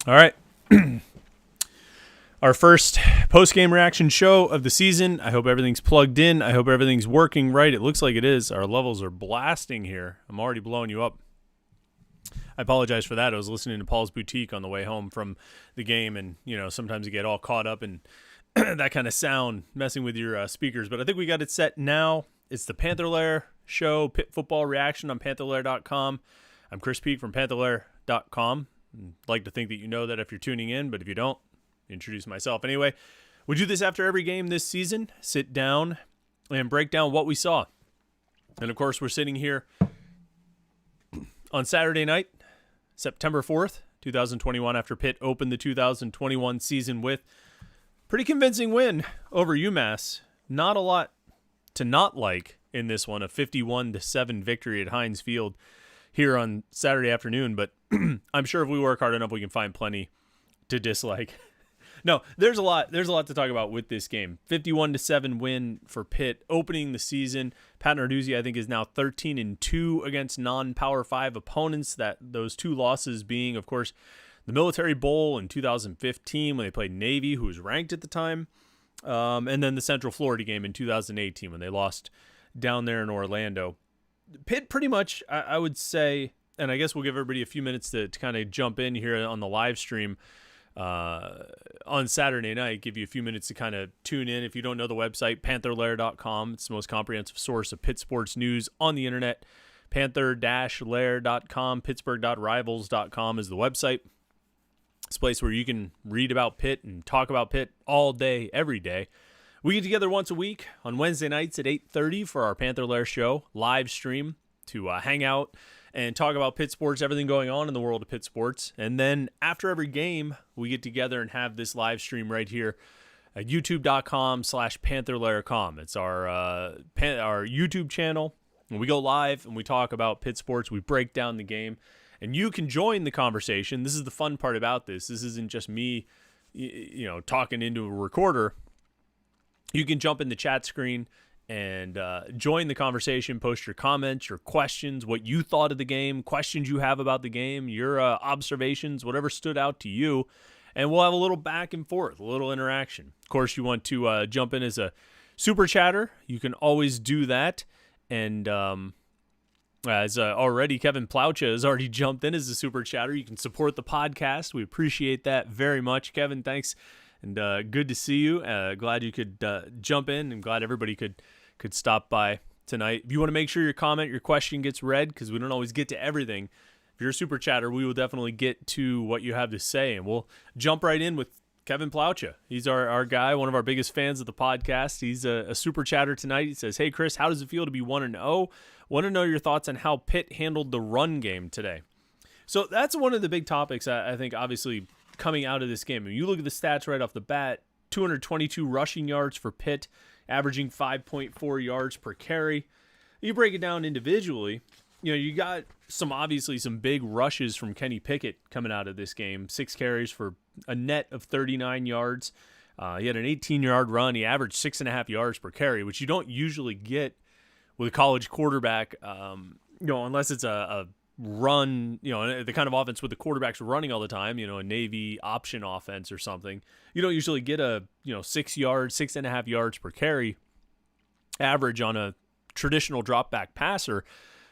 All right. Our first post-game reaction show of the season. I hope everything's plugged in. I hope everything's working right. It looks like it is. Our levels are blasting here. I'm already blowing you up. I apologize for that. I was listening to Paul's Boutique on the way home from the game, and sometimes you get all caught up in that kind of sound messing with your speakers. But I think we got it set now. It's the Panther-Lair show, Pitt football reaction on Panther-Lair.com. I'm Chris Peak from Panther-Lair.com. I'd like to think that you know that if you're tuning in, but if you don't, introduce myself anyway. We do this after every game this season. Sit down and break down what we saw. And of course, we're sitting here on Saturday night, September 4th, 2021, after Pitt opened the 2021 season with a pretty convincing win over UMass. Not a lot to not like in this one, a 51-7 victory at Heinz Field here on Saturday afternoon, but I'm sure if we work hard enough, we can find plenty to dislike. No, there's a lot to talk about with this game. 51-7 win for Pitt, opening the season. Pat Narduzzi, I think, is now 13-2 against non-Power 5 opponents. That those two losses being, of course, the Military Bowl in 2015 when they played Navy, who was ranked at the time, and then the Central Florida game in 2018 when they lost down there in Orlando. Pitt pretty much, I would say, and I guess we'll give everybody a few minutes to kind of jump in here on the live stream on Saturday night, give you a few minutes to kind of tune in. If you don't know the website, Panther-Lair.com, it's the most comprehensive source of Pitt sports news on the internet. Panther-Lair.com, Pittsburgh.rivals.com is the website. It's a place where you can read about Pitt and talk about Pitt all day, every day. We get together once a week on Wednesday nights at 8:30 for our Panther-Lair show live stream to hang out and talk about Pitt sports, everything going on in the world of Pitt sports. And then after every game, we get together and have this live stream right here at youtube.com/Panther-Lair.com. It's our YouTube channel. And we go live and we talk about Pitt sports. We break down the game. And you can join the conversation. This is the fun part about this. This isn't just me, talking into a recorder. You can jump in the chat screen and join the conversation, post your comments, your questions, what you thought of the game, questions you have about the game, your observations, whatever stood out to you, and we'll have a little back and forth, a little interaction. Of course, you want to jump in as a super chatter. You can always do that, and as already Kevin Plaucha has already jumped in as a super chatter. You can support the podcast. We appreciate that very much, Kevin. Thanks. And good to see you. Glad you could jump in, and glad everybody could stop by tonight. If you want to make sure your comment, your question gets read, because we don't always get to everything, if you're a super chatter, we will definitely get to what you have to say, and we'll jump right in with Kevin Plaucha. He's our guy, one of our biggest fans of the podcast. He's a super chatter tonight. He says, "Hey, Chris, how does it feel to be 1-0? Want to know your thoughts on how Pitt handled the run game today." So that's one of the big topics, I think, obviously, coming out of this game. When you look at the stats right off the bat, 222 rushing yards for Pitt, averaging 5.4 yards per carry. You break it down individually, you got obviously some big rushes from Kenny Picket coming out of this game. 6 carries for a net of 39 yards. He had an 18-yard run. He averaged 6.5 yards per carry, which you don't usually get with a college quarterback, unless it's a run, the kind of offense with the quarterbacks running all the time, a Navy option offense or something. You don't usually get a, 6.5 yards per carry average on a traditional drop back passer,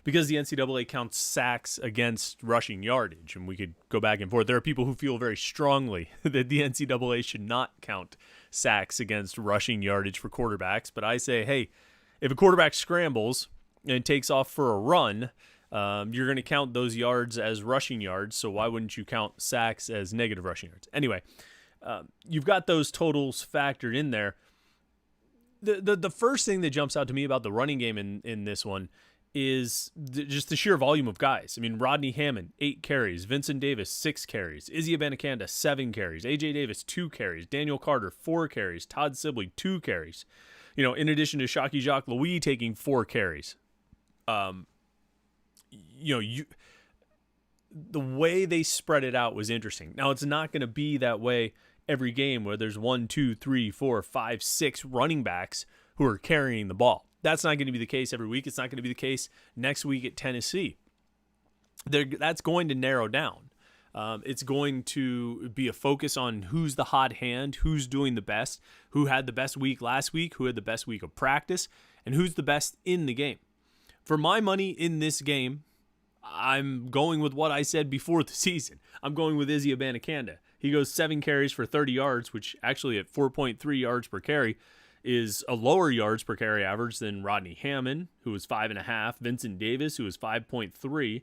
because the NCAA counts sacks against rushing yardage. And we could go back and forth. There are people who feel very strongly that the NCAA should not count sacks against rushing yardage for quarterbacks. But I say, hey, if a quarterback scrambles and takes off for a run, you're going to count those yards as rushing yards, so why wouldn't you count sacks as negative rushing yards? Anyway, you've got those totals factored in there. The first thing that jumps out to me about the running game in this one is just the sheer volume of guys. I mean, Rodney Hammond, 8 carries. Vincent Davis, 6 carries. Izzy Abanikanda, 7 carries. A.J. Davis, 2 carries. Daniel Carter, 4 carries. Todd Sibley, 2 carries. In addition to Shockey Jacques Louis taking 4 carries. The way they spread it out was interesting. Now, it's not going to be that way every game where there's 1, 2, 3, 4, 5, 6 running backs who are carrying the ball. That's not going to be the case every week. It's not going to be the case next week at Tennessee. That's going to narrow down. It's going to be a focus on who's the hot hand, who's doing the best, who had the best week last week, who had the best week of practice, and who's the best in the game. For my money in this game, I'm going with what I said before the season. I'm going with Izzy Abanikanda. He goes 7 carries for 30 yards, which actually at 4.3 yards per carry is a lower yards per carry average than Rodney Hammond, who was 5.5, Vincent Davis, who was 5.3.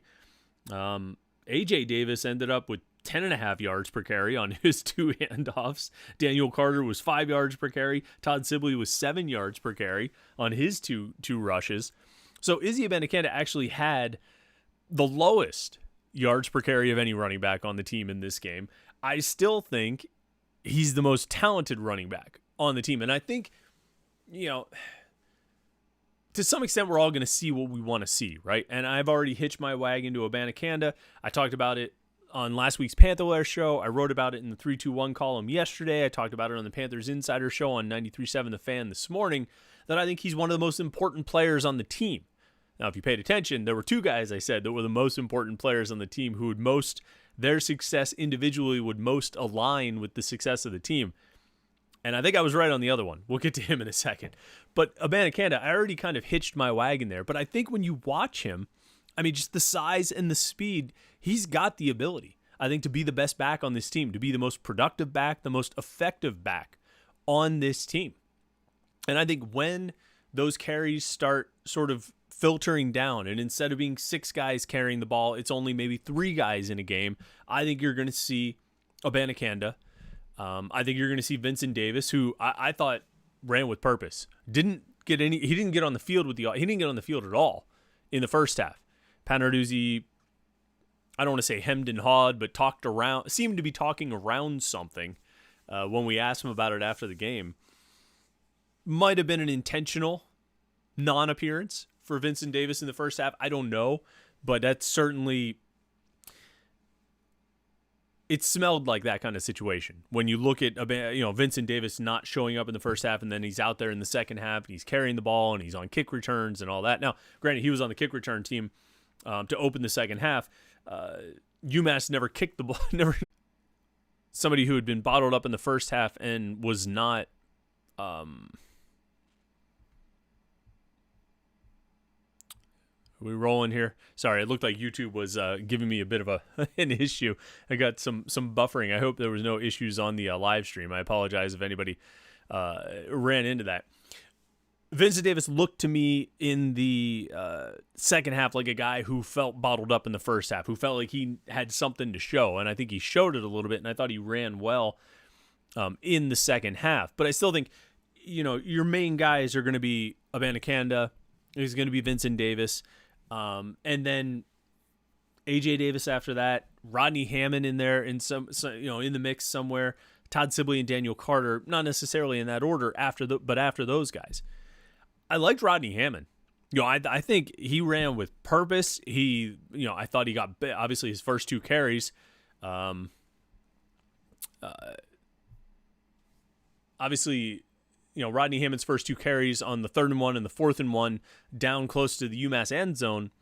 A.J. Davis ended up with 10.5 yards per carry on his 2 handoffs. Daniel Carter was 5 yards per carry. Todd Sibley was 7 yards per carry on his two rushes. So Izzy Abanikanda actually had the lowest yards per carry of any running back on the team in this game. I still think he's the most talented running back on the team. And I think, to some extent, we're all going to see what we want to see, right? And I've already hitched my wagon to Abanikanda. I talked about it on last week's Panther-Lair show. I wrote about it in the 321 column yesterday. I talked about it on the Panthers Insider show on 93.7 The Fan this morning, that I think he's one of the most important players on the team. Now, if you paid attention, there were 2 guys I said that were the most important players on the team who would their success individually would most align with the success of the team. And I think I was right on the other one. We'll get to him in a second. But Abanikanda, I already kind of hitched my wagon there. But I think when you watch him, just the size and the speed, he's got the ability, I think, to be the best back on this team, to be the most productive back, the most effective back on this team. And I think when those carries start sort of filtering down, and instead of being 6 guys carrying the ball, it's only maybe 3 guys in a game, I think you're going to see Abanikanda. I think you're going to see Vincent Davis, who I thought ran with purpose. He didn't get on the field at all in the first half. Panarduzzi, I don't want to say hemmed and hawed, but seemed to be talking around something when we asked him about it after the game. Might have been an intentional non-appearance for Vincent Davis in the first half. I don't know, but that's certainly, it smelled like that kind of situation. When you look at Vincent Davis not showing up in the first half, and then he's out there in the second half, and he's carrying the ball, and he's on kick returns and all that. Now, granted, he was on the kick return team to open the second half. UMass never kicked the ball. Somebody who had been bottled up in the first half and was not. Are we rolling here? Sorry, it looked like YouTube was giving me a bit of an issue. I got some buffering. I hope there was no issues on the live stream. I apologize if anybody ran into that. Vincent Davis looked to me in the second half like a guy who felt bottled up in the first half, who felt like he had something to show, and I think he showed it a little bit, and I thought he ran well in the second half. But I still think, your main guys are going to be Abanikanda, he's going to be Vincent Davis, and then A.J. Davis after that, Rodney Hammond in there, in some in the mix somewhere, Todd Sibley and Daniel Carter, not necessarily in that order but after those guys. I liked Rodney Hammond. I think he ran with purpose. I thought he got, obviously, his first 2 carries. Obviously, Rodney Hammond's first 2 carries on the 3rd and 1 and the 4th and 1 down close to the UMass end zone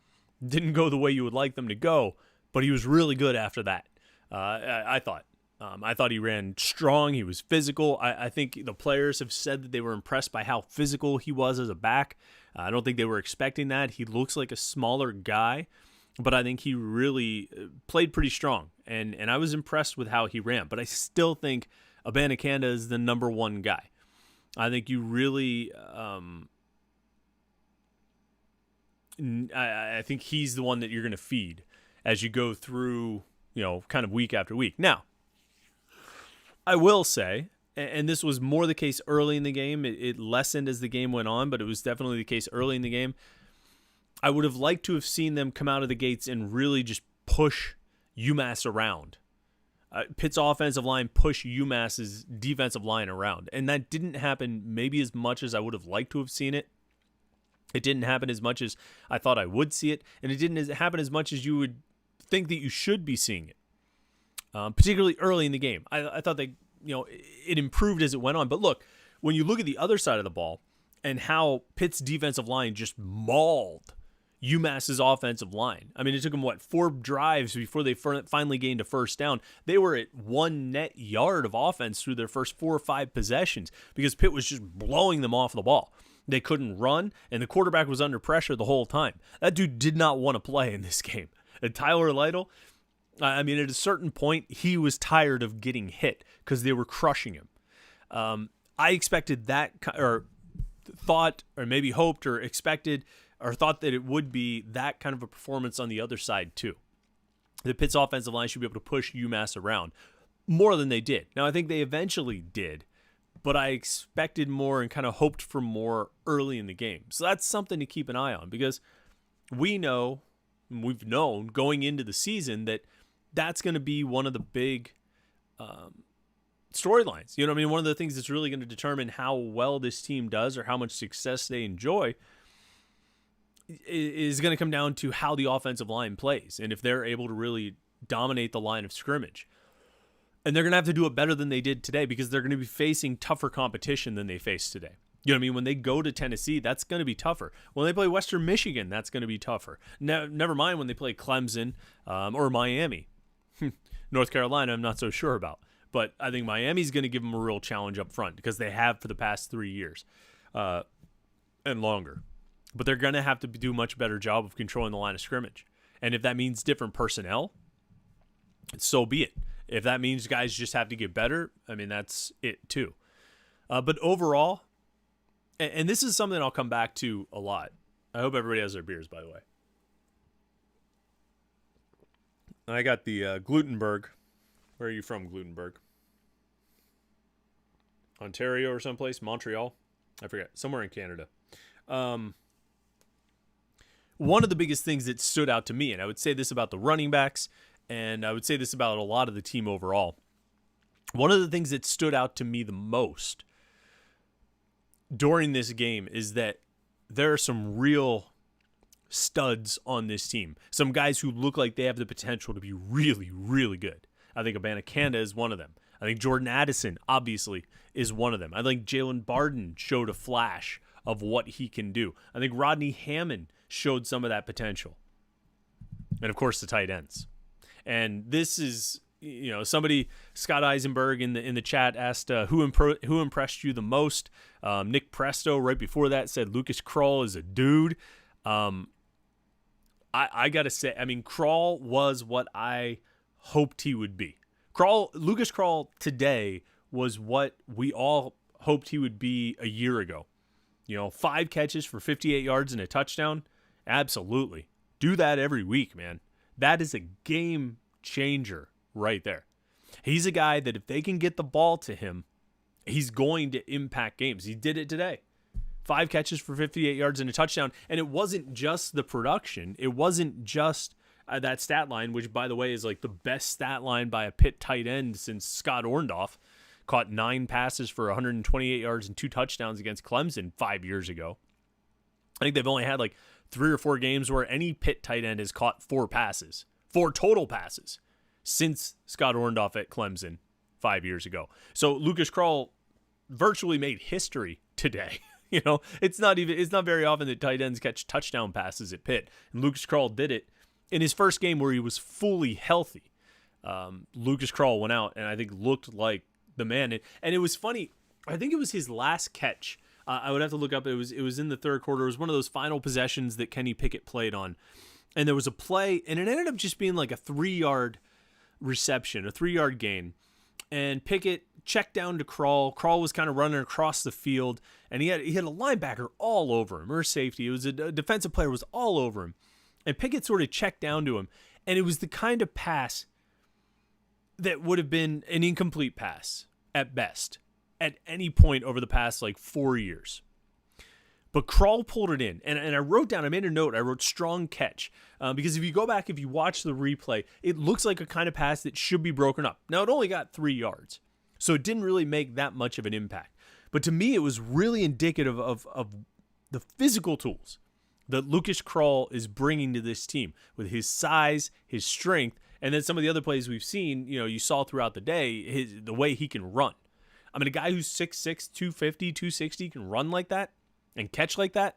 didn't go the way you would like them to go, but he was really good after that. I thought. I thought he ran strong. He was physical. I think the players have said that they were impressed by how physical he was as a back. I don't think they were expecting that. He looks like a smaller guy, but I think he really played pretty strong, and I was impressed with how he ran. But I still think Abanikanda is the number 1 guy. I think you really I think he's the one that you're going to feed as you go through, kind of week after week. Now, I will say, and this was more the case early in the game, it lessened as the game went on, but it was definitely the case early in the game. I would have liked to have seen them come out of the gates and really just push UMass around. Pitt's offensive line pushed UMass's defensive line around, and that didn't happen maybe as much as I would have liked to have seen it. It didn't happen as much as I thought I would see it, and it didn't happen as much as you would think that you should be seeing it. Particularly early in the game. I thought that, it improved as it went on. But look, when you look at the other side of the ball and how Pitt's defensive line just mauled UMass's offensive line. I mean, it took them, 4 drives before they finally gained a first down. They were at 1 net yard of offense through their first 4 or 5 possessions because Pitt was just blowing them off the ball. They couldn't run, and the quarterback was under pressure the whole time. That dude did not want to play in this game. And Tyler Lytle, I mean, at a certain point, he was tired of getting hit because they were crushing him. I expected that, or thought, or maybe hoped, or expected, or thought that it would be that kind of a performance on the other side too. The Pitt's offensive line should be able to push UMass around more than they did. Now, I think they eventually did, but I expected more and kind of hoped for more early in the game. So that's something to keep an eye on, because we've known going into the season that that's going to be one of the big storylines. You know what I mean? One of the things that's really going to determine how well this team does or how much success they enjoy is going to come down to how the offensive line plays and if they're able to really dominate the line of scrimmage. And they're going to have to do it better than they did today because they're going to be facing tougher competition than they faced today. You know what I mean? When they go to Tennessee, that's going to be tougher. When they play Western Michigan, that's going to be tougher. Never mind when they play Clemson or Miami. North Carolina, I'm not so sure about. But I think Miami's going to give them a real challenge up front because they have for the past 3 years and longer. But they're going to have to do a much better job of controlling the line of scrimmage. And if that means different personnel, so be it. If that means guys just have to get better, I mean, that's it too. But overall, and this is something I'll come back to a lot. I hope everybody has their beers, by the way. I got the Glutenberg. Where are you from, Glutenberg? Ontario or someplace? Montreal? I forget. Somewhere in Canada. One of the biggest things that stood out to me, and I would say this about the running backs, and I would say this about a lot of the team overall. One of the things that stood out to me the most during this game is that there are some real studs on this team. Some guys who look like they have the potential to be really, really good. I think Abanikanda is one of them. I think Jordan Addison, obviously, is one of them. I think Jalen Barden showed a flash of what he can do. I think Rodney Hammond showed some of that potential. And, of course, the tight ends. And this is, somebody, Scott Eisenberg in the chat asked who impressed you the most. Nick Presto right before that said Lucas Krull is a dude. I got to say, I mean, Krull was what I hoped he would be. Lucas Krull today was what we all hoped he would be a year ago. 5 catches for 58 yards and a touchdown. Absolutely. Do that every week, man. That is a game changer right there. He's a guy that if they can get the ball to him, he's going to impact games. He did it today. 5 catches for 58 yards and a touchdown. And it wasn't just the production. It wasn't just that stat line, which, by the way, is like the best stat line by a Pitt tight end since Scott Orndorff caught 9 passes for 128 yards and 2 touchdowns against Clemson 5 years ago. I think they've only had like 3 or 4 games where any Pitt tight end has caught 4 total passes since Scott Orndorff at Clemson 5 years ago. So Lucas Krull virtually made history today. It's not very often that tight ends catch touchdown passes at Pitt. And Lucas Krull did it in his first game where he was fully healthy. Lucas Krull went out and I think looked like the man. And it was funny. I think it was his last catch. I would have to look up. It was in the third quarter. It was one of those final possessions that Kenny Pickett played on. And there was a play, and it ended up just being like a 3-yard reception, a 3-yard gain. And Pickett checked down to Krull. Krull was kind of running across the field, and he had a linebacker all over him, or safety. It was a defensive player was all over him. And Pickett sort of checked down to him, and it was the kind of pass that would have been an incomplete pass at best at any point over the past 4 years. But Krull pulled it in, and I made a note, I wrote strong catch, because if you go back, if you watch the replay, it looks like a kind of pass that should be broken up. Now, it only got 3 yards, so it didn't really make that much of an impact. But to me, it was really indicative of the physical tools that Lucas Krull is bringing to this team with his size, his strength, and then some of the other plays we've seen, you saw throughout the day, the way he can run. I mean, a guy who's 6'6", 250, 260 can run like that and catch like that.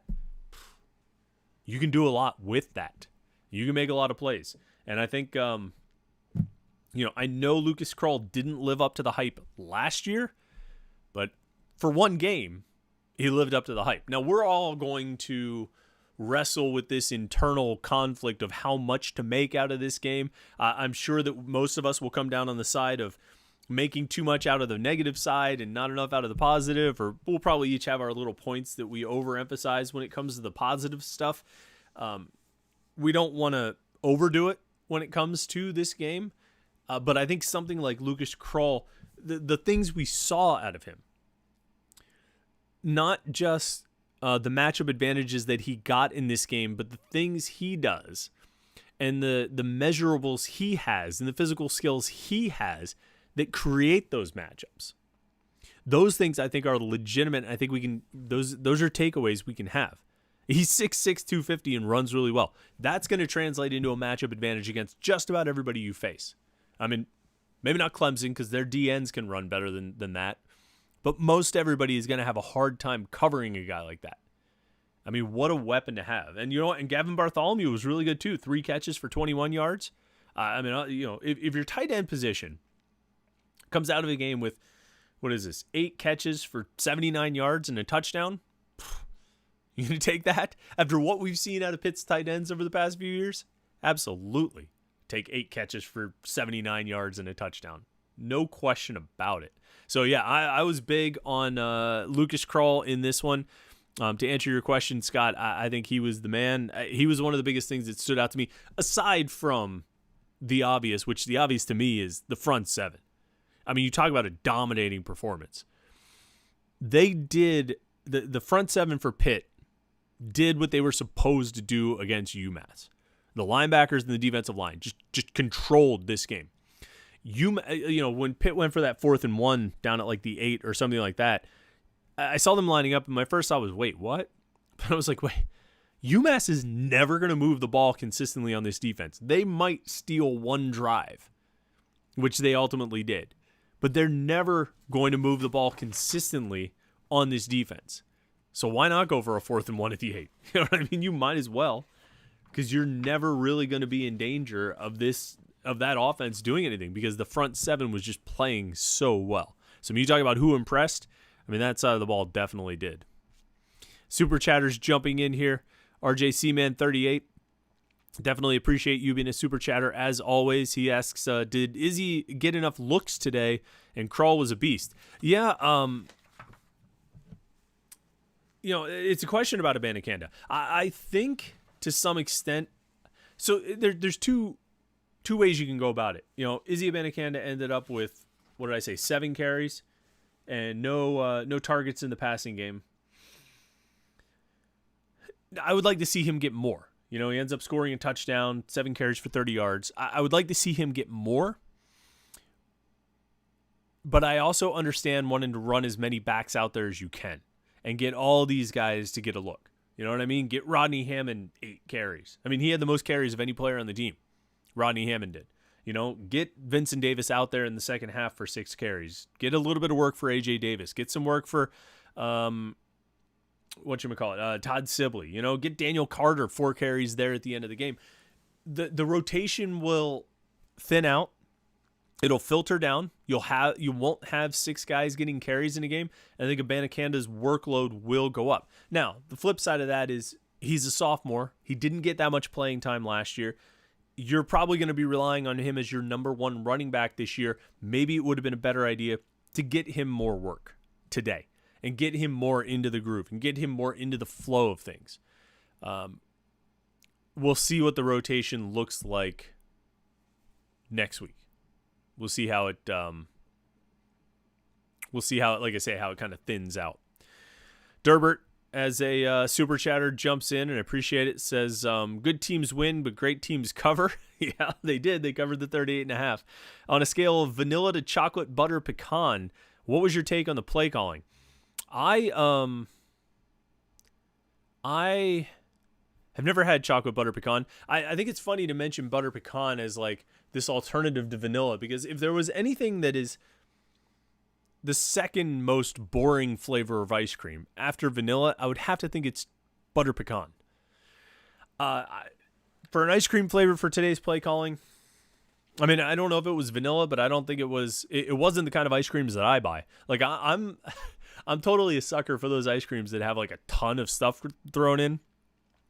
You can do a lot with that. You can make a lot of plays. And I think, I know Lucas Krull didn't live up to the hype last year, but for one game, he lived up to the hype. Now, we're all going to wrestle with this internal conflict of how much to make out of this game. I'm sure that most of us will come down on the side of making too much out of the negative side and not enough out of the positive, or we'll probably each have our little points that we overemphasize when it comes to the positive stuff. We don't want to overdo it when it comes to this game, but I think something like Lucas Krull, the things we saw out of him, not just the matchup advantages that he got in this game, but the things he does and the measurables he has and the physical skills he has that create those matchups. Those things I think are legitimate. I think we can, those are takeaways we can have. He's 6'6", 250 and runs really well. That's going to translate into a matchup advantage against just about everybody you face. I mean, maybe not Clemson because their DNs can run better than that. But most everybody is going to have a hard time covering a guy like that. I mean, what a weapon to have. And you know what? And Gavin Bartholomew was really good too. 3 catches for 21 yards. If your tight end position comes out of a game with, 8 catches for 79 yards and a touchdown, you going to take that? After what we've seen out of Pitt's tight ends over the past few years? Absolutely. Take 8 catches for 79 yards and a touchdown. No question about it. So, yeah, I was big on Lucas Krull in this one. To answer your question, Scott, I think he was the man. He was one of the biggest things that stood out to me, aside from the obvious, which the obvious to me is the front seven. I mean, you talk about a dominating performance. They did, the front seven for Pitt did what they were supposed to do against UMass. The linebackers and the defensive line just controlled this game. When Pitt went for that 4th and 1 down at like the 8 or something like that, I saw them lining up, and my first thought was, wait, what? But I was like, wait, UMass is never going to move the ball consistently on this defense. They might steal one drive, which they ultimately did, but they're never going to move the ball consistently on this defense. So why not go for a 4th and 1 at the 8? You know what I mean? You might as well, because you're never really going to be in danger of that offense doing anything, because the front seven was just playing so well. So when you talk about who impressed, I mean, that side of the ball definitely did. Super chatters jumping in here. RJ Seaman 38. Definitely appreciate you being a super chatter as always. He asks, did Izzy get enough looks today? And Krull was a beast. Yeah, it's a question about Abanikanda. I think to some extent, so there's two ways you can go about it. Izzy Abanikanda ended up with, 7 carries and no targets in the passing game. I would like to see him get more. He ends up scoring a touchdown, 7 carries for 30 yards. I would like to see him get more. But I also understand wanting to run as many backs out there as you can and get all these guys to get a look. You know what I mean? Get Rodney Hammond 8 carries. I mean, he had the most carries of any player on the team. Rodney Hammond did. Get Vincent Davis out there in the second half for 6 carries. Get a little bit of work for A.J. Davis. Get some work for, Todd Sibley. Get Daniel Carter 4 carries there at the end of the game. The rotation will thin out. It'll filter down. You won't have 6 guys getting carries in a game. I think Abanikanda's workload will go up. Now, the flip side of that is he's a sophomore. He didn't get that much playing time last year. You're probably going to be relying on him as your number 1 running back this year. Maybe it would have been a better idea to get him more work today and get him more into the groove and get him more into the flow of things. We'll see what the rotation looks like next week. We'll see how it, like I say, how it kind of thins out. Durbert, as a super chatter, jumps in and I appreciate it. Says, good teams win, but great teams cover. Yeah, they did. They covered the 38.5. On a scale of vanilla to chocolate butter pecan, what was your take on the play calling? I have never had chocolate butter pecan. I think it's funny to mention butter pecan as like this alternative to vanilla, because if there was anything that is the second most boring flavor of ice cream after vanilla, I would have to think it's butter pecan. For an ice cream flavor for today's play calling, I mean, I don't know if it was vanilla, but I don't think it was. It wasn't the kind of ice creams that I buy. Like I'm totally a sucker for those ice creams that have like a ton of stuff thrown in.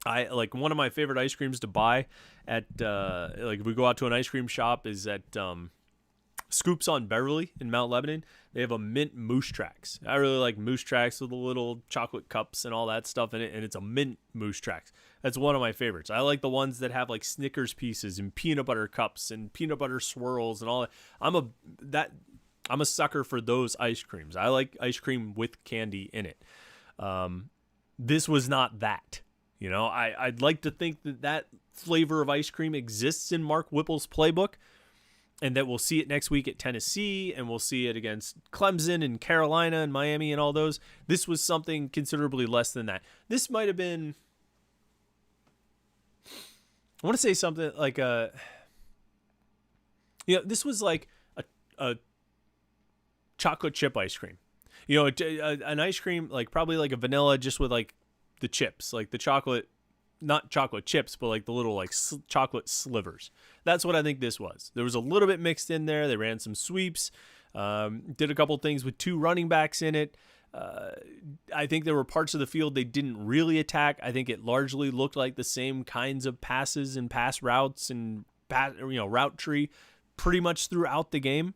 I like one of my favorite ice creams to buy at like if we go out to an ice cream shop is at Scoops on Beverly in Mount Lebanon. They have a mint Moose Tracks. I really like Moose Tracks with the little chocolate cups and all that stuff in it, and it's a mint Moose Tracks. That's one of my favorites. I like the ones that have like Snickers pieces and peanut butter cups and peanut butter swirls and all that. I'm a sucker for those ice creams. I like ice cream with candy in it. This was not that. You know, I'd like to think that flavor of ice cream exists in Mark Whipple's playbook, and that we'll see it next week at Tennessee, and we'll see it against Clemson and Carolina and Miami and all those. This was something considerably less than that. This might have been, I want to say something like this was like a chocolate chip ice cream. You know, an ice cream, like probably like a vanilla just with like the chips, like the chocolate, not chocolate chips, but like the little like chocolate slivers. That's what I think this was. There was a little bit mixed in there. They ran some sweeps, did a couple things with 2 running backs in it. I think there were parts of the field they didn't really attack. I think it largely looked like the same kinds of passes and pass routes and route tree pretty much throughout the game.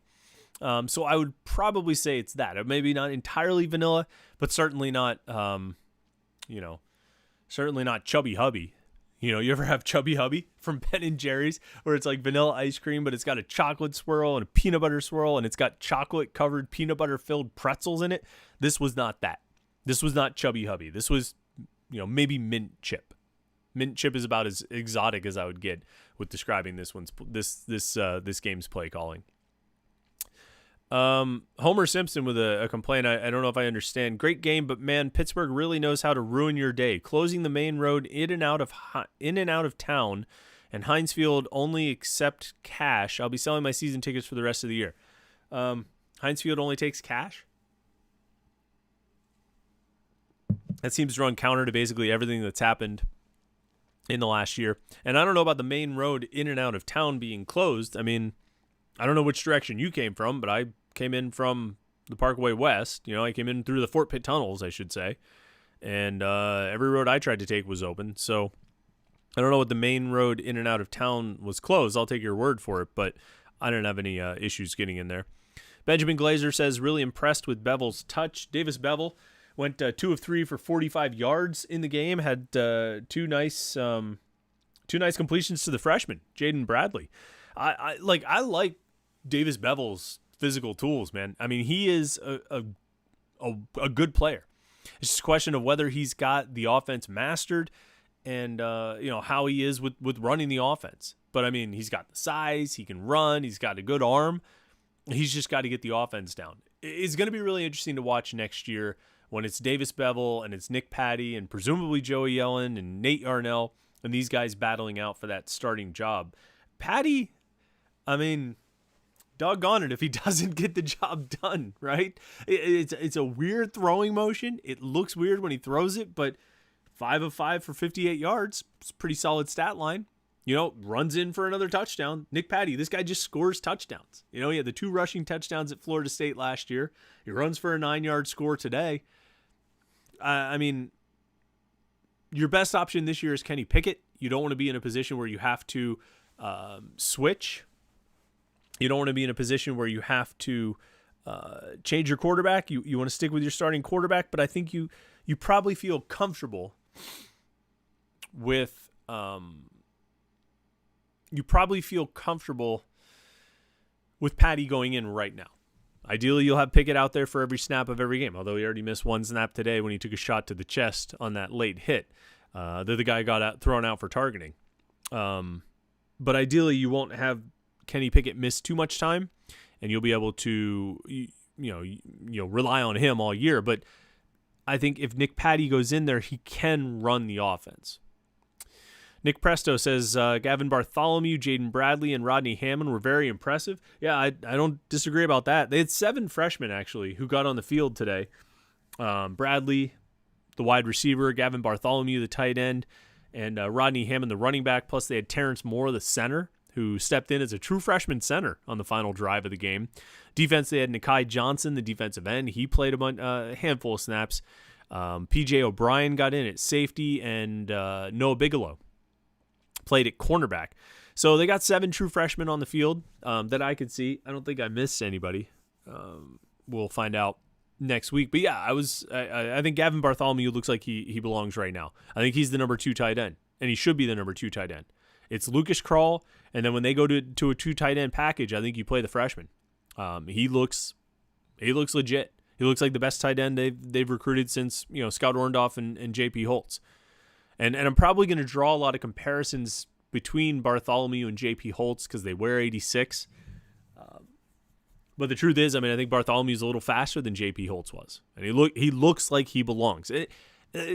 So I would probably say it's that. Maybe not entirely vanilla, but certainly not certainly not Chubby Hubby. You know, you ever have Chubby Hubby from Ben & Jerry's where it's like vanilla ice cream, but it's got a chocolate swirl and a peanut butter swirl, and it's got chocolate covered peanut butter filled pretzels in it? This was not that. This was not Chubby Hubby. This was, maybe mint chip. Mint chip is about as exotic as I would get with describing this game's play calling. Homer Simpson with a complaint. I don't know if I understand. Great game, but man, Pittsburgh really knows how to ruin your day. Closing the main road in and out of town, and Heinz Field only accept cash. I'll be selling my season tickets for the rest of the year. Heinz Field only takes cash. That seems to run counter to basically everything that's happened in the last year. And I don't know about the main road in and out of town being closed. I mean, I don't know which direction you came from, but I came in from the Parkway West. I came in through the Fort Pitt tunnels, I should say. And every road I tried to take was open. So I don't know what the main road in and out of town was closed. I'll take your word for it, but I didn't have any issues getting in there. Benjamin Glazer says, really impressed with Bevel's touch. Davis Bevel went 2 of 3 for 45 yards in the game. Had two nice completions to the freshman, Jaden Bradley. I like Davis Bevel's physical tools, man. I mean, he is a good player. It's just a question of whether he's got the offense mastered and how he is with running the offense. But I mean, he's got the size, he can run, he's got a good arm. He's just got to get the offense down. It's going to be really interesting to watch next year when it's Davis Bevel and it's Nick Patty and presumably Joey Yellen and Nate Yarnell and these guys battling out for that starting job. Patty, I mean, doggone it if he doesn't get the job done, right? It's a weird throwing motion. It looks weird when he throws it, but 5 of 5 for 58 yards. It's a pretty solid stat line. Runs in for another touchdown. Nick Patty, this guy just scores touchdowns. He had the 2 rushing touchdowns at Florida State last year. He runs for a 9-yard score today. I mean, your best option this year is Kenny Pickett. You don't want to be in a position where you have to switch. You don't want to be in a position where you have to change your quarterback. You want to stick with your starting quarterback, but I think you probably feel comfortable with Patty going in right now. Ideally, you'll have Pickett out there for every snap of every game, although he already missed 1 snap today when he took a shot to the chest on that late hit that the guy got thrown out for targeting. But ideally, you won't have Kenny Pickett miss too much time, and you'll be able to rely on him all year. But I think if Nick Patty goes in there, he can run the offense. Nick Presto says Gavin Bartholomew, Jaden Bradley, and Rodney Hammond were very impressive. Yeah, I don't disagree about that. They had 7 freshmen, actually, who got on the field today. Bradley, the wide receiver, Gavin Bartholomew, the tight end, and Rodney Hammond, the running back. Plus, they had Terrence Moore, the center, who stepped in as a true freshman center on the final drive of the game. Defense, they had Nakai Johnson, the defensive end. He played a handful of snaps. P.J. O'Brien got in at safety, and Noah Bigelow played at cornerback. So they got 7 true freshmen on the field that I could see. I don't think I missed anybody. We'll find out next week. But yeah, I think Gavin Bartholomew looks like he belongs right now. I think he's the number 2 tight end, and he should be the number 2 tight end. It's Lucas Krull, and then when they go to a 2 tight end package, I think you play the freshman. He looks legit. He looks like the best tight end they've recruited since Scott Orndorff and J.P. Holtz. And I'm probably going to draw a lot of comparisons between Bartholomew and J.P. Holtz because they wear 86. But the truth is, I think Bartholomew's a little faster than J.P. Holtz was, and he looks like he belongs.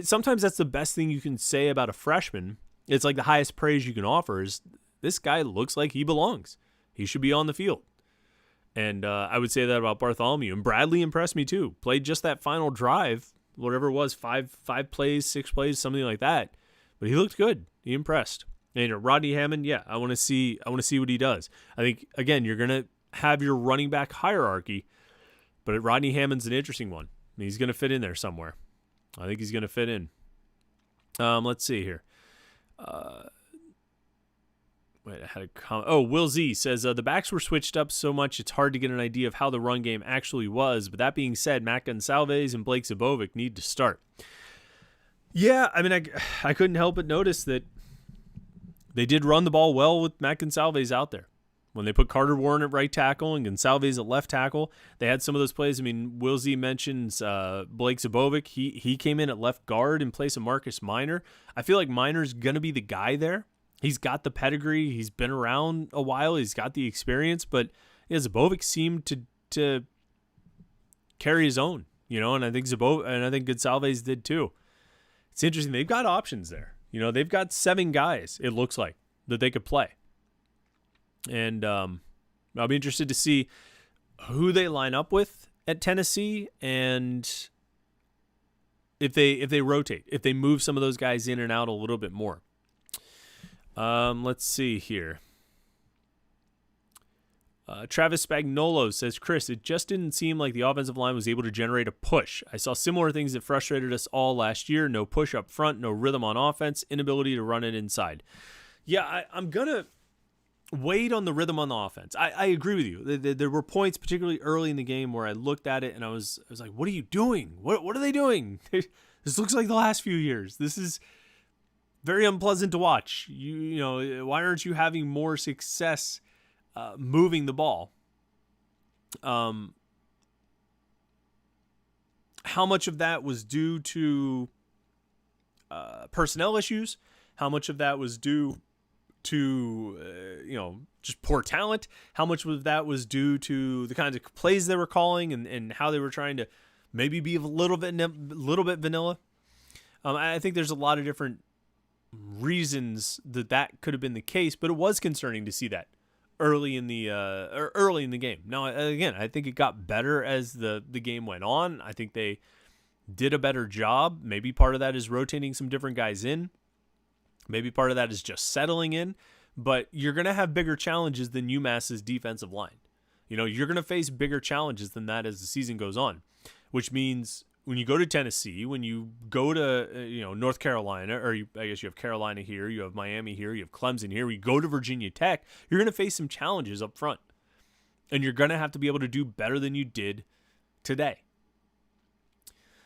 Sometimes that's the best thing you can say about a freshman. It's like the highest praise you can offer is this guy looks like he belongs. He should be on the field. And I would say that about Bartholomew. And Bradley impressed me too. Played just that final drive, whatever it was, 5 plays, 6 plays, something like that. But he looked good. He impressed. And Rodney Hammond, yeah, I want to see what he does. I think again, you're gonna have your running back hierarchy, but Rodney Hammond's an interesting one. He's gonna fit in there somewhere. I think he's gonna fit in. Let's see here. Wait, I had a comment. Oh, Will Z says, the backs were switched up so much it's hard to get an idea of how the run game actually was. But that being said, Matt Gonsalves and Blake Zabovic need to start. Yeah, I couldn't help but notice that they did run the ball well with Matt Gonsalves out there. When they put Carter Warren at right tackle and Gonsalves at left tackle, they had some of those plays. Will Z mentions Blake Zabovic. He came in at left guard in place of Marcus Minor. I feel like Minor's going to be the guy there. He's got the pedigree. He's been around a while. He's got the experience. But Zabovic seemed to carry his own, and I think Gonsalves did too. It's interesting. They've got options there. They've got 7 guys, it looks like, that they could play. And I'll be interested to see who they line up with at Tennessee and if they rotate, if they move some of those guys in and out a little bit more. Let's see here. Travis Spagnolo says, Chris, it just didn't seem like the offensive line was able to generate a push. I saw similar things that frustrated us all last year. No push up front, no rhythm on offense, inability to run it inside. Yeah, I'm going to wait on the rhythm on the offense. I agree with you. There were points, particularly early in the game, where I looked at it and I was like, what are you doing? What are they doing? This looks like the last few years. This is very unpleasant to watch. Why aren't you having more success moving the ball? How much of that was due to personnel issues? How much of that was due to just poor talent? How much of that was due to the kinds of plays they were calling and how they were trying to maybe be a little bit vanilla? I think there's a lot of different reasons that could have been the case, but it was concerning to see that early in the game. Now, again, I think it got better as the game went on. I think they did a better job. Maybe part of that is rotating some different guys in. Maybe part of that is just settling in. But you're going to have bigger challenges than UMass's defensive line. You're going to face bigger challenges than that as the season goes on, which means when you go to Tennessee, when you go to North Carolina, or I guess you have Carolina here, you have Miami here, you have Clemson here, you go to Virginia Tech, you're going to face some challenges up front. And you're going to have to be able to do better than you did today.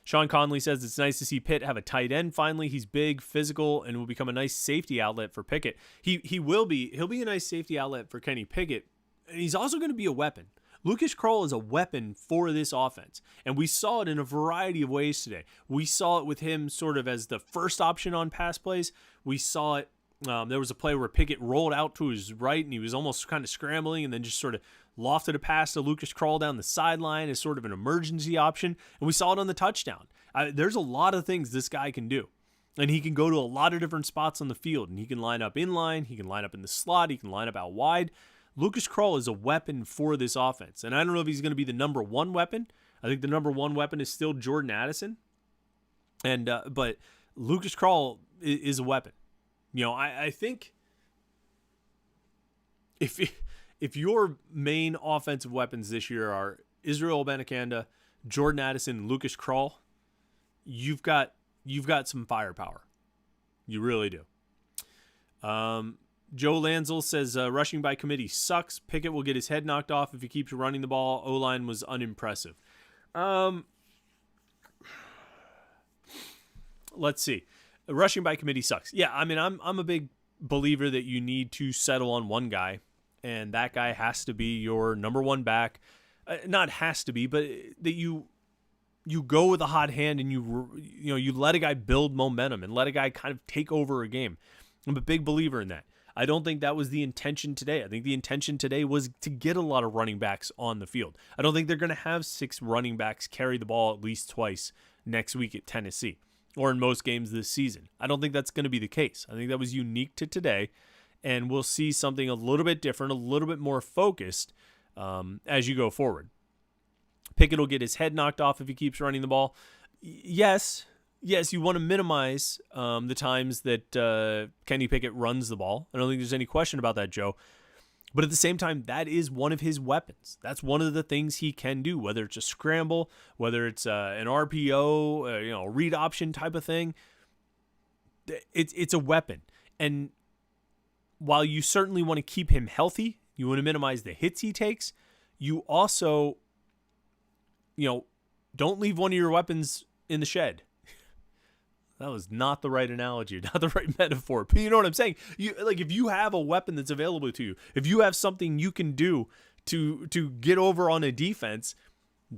Sean Conley says it's nice to see Pitt have a tight end finally. He's big, physical, and will become a nice safety outlet for Picket. He'll be a nice safety outlet for Kenny Pickett, and he's also going to be a weapon. Lucas Krull is a weapon for this offense, and we saw it in a variety of ways today. We saw it with him sort of as the first option on pass plays. We saw it. There was a play where Pickett rolled out to his right, and he was almost kind of scrambling, and then just sort of lofted a pass to Lucas Krull down the sideline as sort of an emergency option, and we saw it on the touchdown. There's a lot of things this guy can do, and he can go to a lot of different spots on the field, and he can line up in line, he can line up in the slot, he can line up out wide. Lucas Krull is a weapon for this offense, and I don't know if he's going to be the number 1 weapon. I think the number 1 weapon is still Jordan Addison, but Lucas Krull is a weapon. I think if your main offensive weapons this year are Israel Abanikanda, Jordan Addison, and Lucas Krull, you've got some firepower. You really do. Joe Lanzel says rushing by committee sucks. Pickett will get his head knocked off if he keeps running the ball. O-line was unimpressive. Let's see. Rushing by committee sucks. Yeah, I mean, I'm a big believer that you need to settle on one guy, and that guy has to be your number one back. Not has to be, but that you go with a hot hand and you let a guy build momentum and let a guy kind of take over a game. I'm a big believer in that. I don't think that was the intention today. I think the intention today was to get a lot of running backs on the field. I don't think they're going to have 6 running backs carry the ball at least twice next week at Tennessee or in most games this season. I don't think that's going to be the case. I think that was unique to today, and we'll see something a little bit different, a little bit more focused as you go forward. Pickett will get his head knocked off if he keeps running the ball. Yes, you want to minimize the times that Kenny Pickett runs the ball. I don't think there's any question about that, Joe. But at the same time, that is one of his weapons. That's one of the things he can do, whether it's a scramble, whether it's an RPO, read option type of thing. It's a weapon. And while you certainly want to keep him healthy, you want to minimize the hits he takes, you also, don't leave one of your weapons in the shed. That was not the right analogy, not the right metaphor. But you know what I'm saying? If you have a weapon that's available to you, if you have something you can do to get over on a defense,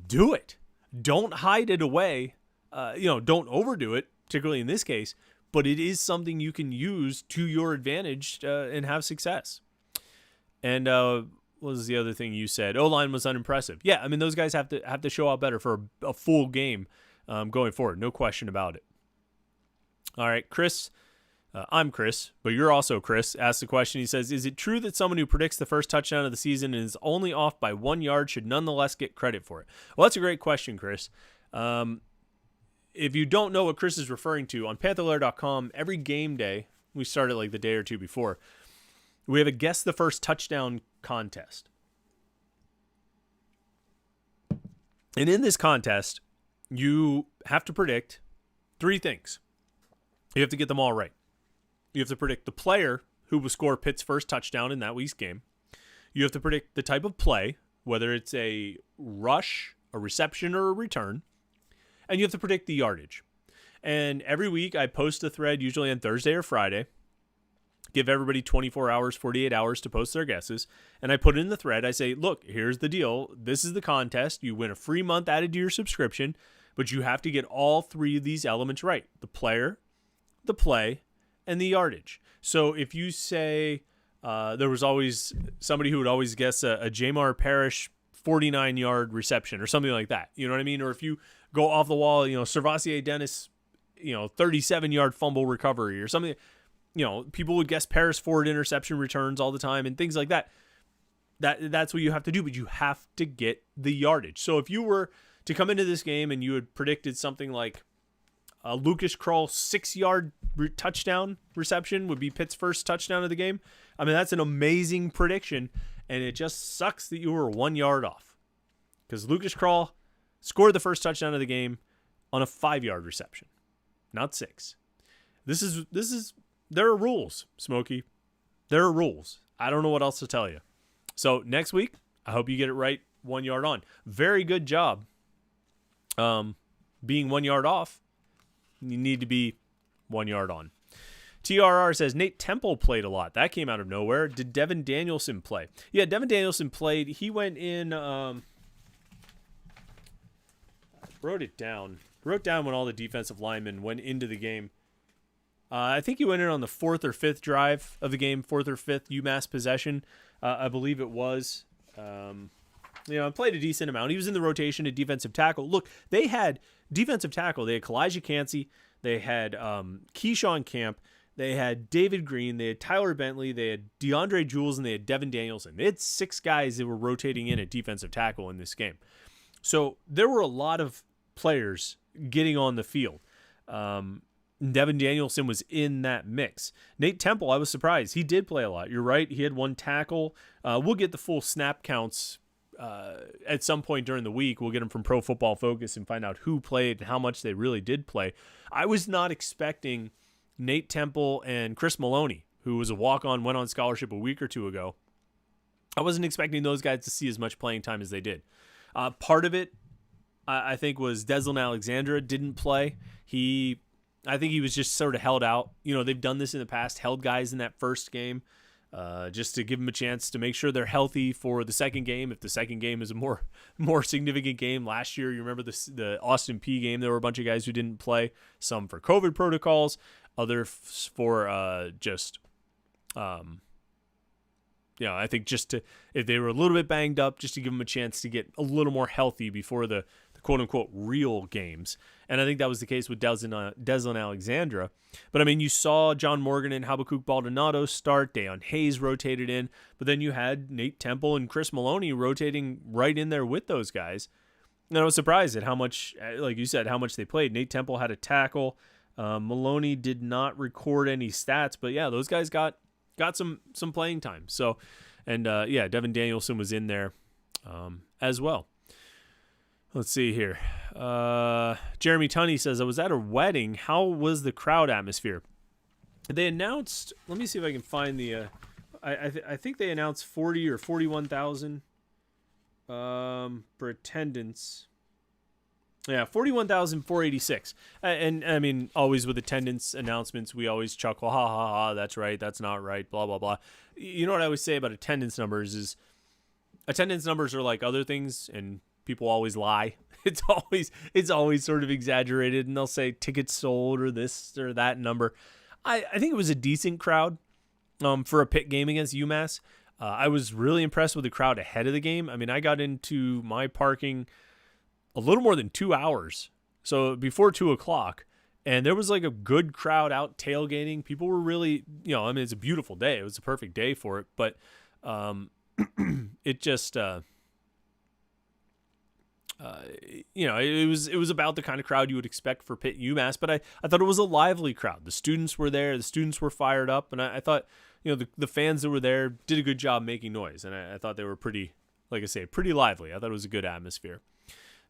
do it. Don't hide it away. Don't overdo it, particularly in this case. But it is something you can use to your advantage and have success. And what was the other thing you said? O-line was unimpressive. Yeah, I mean, those guys have to show out better for a full game going forward. No question about it. All right, Chris, I'm Chris, but you're also Chris, asked the question. He says, is it true that someone who predicts the first touchdown of the season and is only off by 1 yard should nonetheless get credit for it? Well, that's a great question, Chris. If you don't know what Chris is referring to, on Panther-Lair.com, every game day, we started like the day or two before, we have a guess the first touchdown contest. And in this contest, you have to predict 3 things. You have to get them all right. You have to predict the player who will score Pitt's first touchdown in that week's game. You have to predict the type of play, whether it's a rush, a reception, or a return. And you have to predict the yardage. And every week I post a thread, usually on Thursday or Friday. Give everybody 24 hours, 48 hours to post their guesses. And I put it in the thread. I say, look, here's the deal. This is the contest. You win a free month added to your subscription, but you have to get all 3 of these elements right. The player, the play, and the yardage. So if you say there was always somebody who would always guess a Jamar Parrish 49-yard reception or something like that, you know what I mean? Or if you go off the wall, Servassier Dennis, 37-yard fumble recovery or something, people would guess Paris Ford interception returns all the time and things like that. That's what you have to do, but you have to get the yardage. So if you were to come into this game and you had predicted something like Lucas Krull 6-yard touchdown reception would be Pitt's first touchdown of the game. I mean, that's an amazing prediction, and it just sucks that you were 1 yard off because Lucas Krull scored the first touchdown of the game on a 5-yard reception, not 6. There are rules, Smokey. There are rules. I don't know what else to tell you. So next week, I hope you get it right 1 yard on. Very good job being 1 yard off. You need to be 1 yard on. TRR says Nate Temple played a lot. That came out of nowhere. Did Devin Danielson play? Yeah, Devin Danielson played. He went in. Wrote down when all the defensive linemen went into the game. I think he went in on the 4th or 5th drive of the game, 4th or 5th UMass possession. I believe it was. Played a decent amount. He was in the rotation at defensive tackle. Look, they had defensive tackle. They had Kalijah Cansey. They had Keyshawn Camp. They had David Green. They had Tyler Bentley. They had DeAndre Jules, and they had Devin Danielson. They had 6 guys that were rotating in at defensive tackle in this game. So there were a lot of players getting on the field. Devin Danielson was in that mix. Nate Temple, I was surprised. He did play a lot. You're right. He had one tackle. We'll get the full snap counts at some point during the week. We'll get them from Pro Football Focus and find out who played and how much they really did play. I was not expecting Nate Temple and Chris Maloney, who was a walk-on, went on scholarship a week or two ago. I wasn't expecting those guys to see as much playing time as they did. Part of it, I think, was Deslin Alexandra didn't play. I think he was just sort of held out. They've done this in the past, held guys in that first game just to give them a chance to make sure they're healthy for the second game. If the second game is a more significant game. Last year, you remember the Austin Peay game, there were a bunch of guys who didn't play, some for COVID protocols, others for I think if they were a little bit banged up, just to give them a chance to get a little more healthy before the quote-unquote real games. And I think that was the case with Deslin Alexandra. But, you saw John Morgan and Habakkuk Baldonado start. Deion Hayes rotated in. But then you had Nate Temple and Chris Maloney rotating right in there with those guys. And I was surprised at how much, like you said, how much they played. Nate Temple had a tackle. Maloney did not record any stats. But, yeah, those guys got some playing time. So, and, Devin Danielson was in there as well. Let's see here. Jeremy Tunney says, I was at a wedding. How was the crowd atmosphere? They announced, let me see if I can find the, I think they announced 40 or 41,000 for attendance. Yeah, 41,486. And always with attendance announcements, we always chuckle, ha, ha, ha, that's right, that's not right, blah, blah, blah. You know what I always say about attendance numbers is attendance numbers are like other things, and people always lie. It's always sort of exaggerated, and they'll say tickets sold or this or that number. I think it was a decent crowd for a Pitt game against UMass. I was really impressed with the crowd ahead of the game. I got into my parking a little more than 2 hours, so before 2 o'clock, and there was like a good crowd out tailgating. People were really, it's a beautiful day. It was a perfect day for it, but it just... it was about the kind of crowd you would expect for Pitt UMass, but I thought it was a lively crowd. The students were there. The students were fired up, and I thought, the fans that were there did a good job making noise, and I thought they were pretty, like I say, pretty lively. I thought it was a good atmosphere.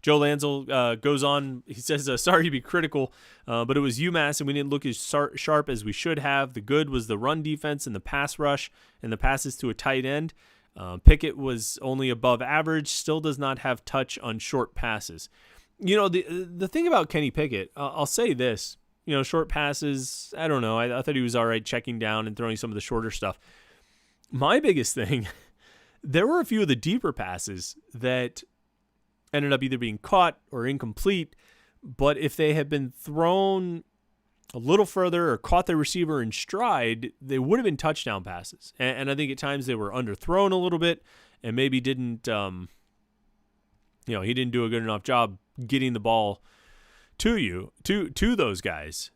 Joe Lanzel goes on. He says, sorry to be critical, but it was UMass, and we didn't look as sharp as we should have. The good was the run defense and the pass rush and the passes to a tight end. Picket was only above average, still does not have touch on short passes. The thing about Kenny Pickett, I'll say this, short passes, I don't know. I thought he was all right checking down and throwing some of the shorter stuff. My biggest thing, there were a few of the deeper passes that ended up either being caught or incomplete, but if they had been thrown a little further or caught the receiver in stride, they would have been touchdown passes. And I think at times they were underthrown a little bit and maybe didn't, he didn't do a good enough job getting the ball to those guys.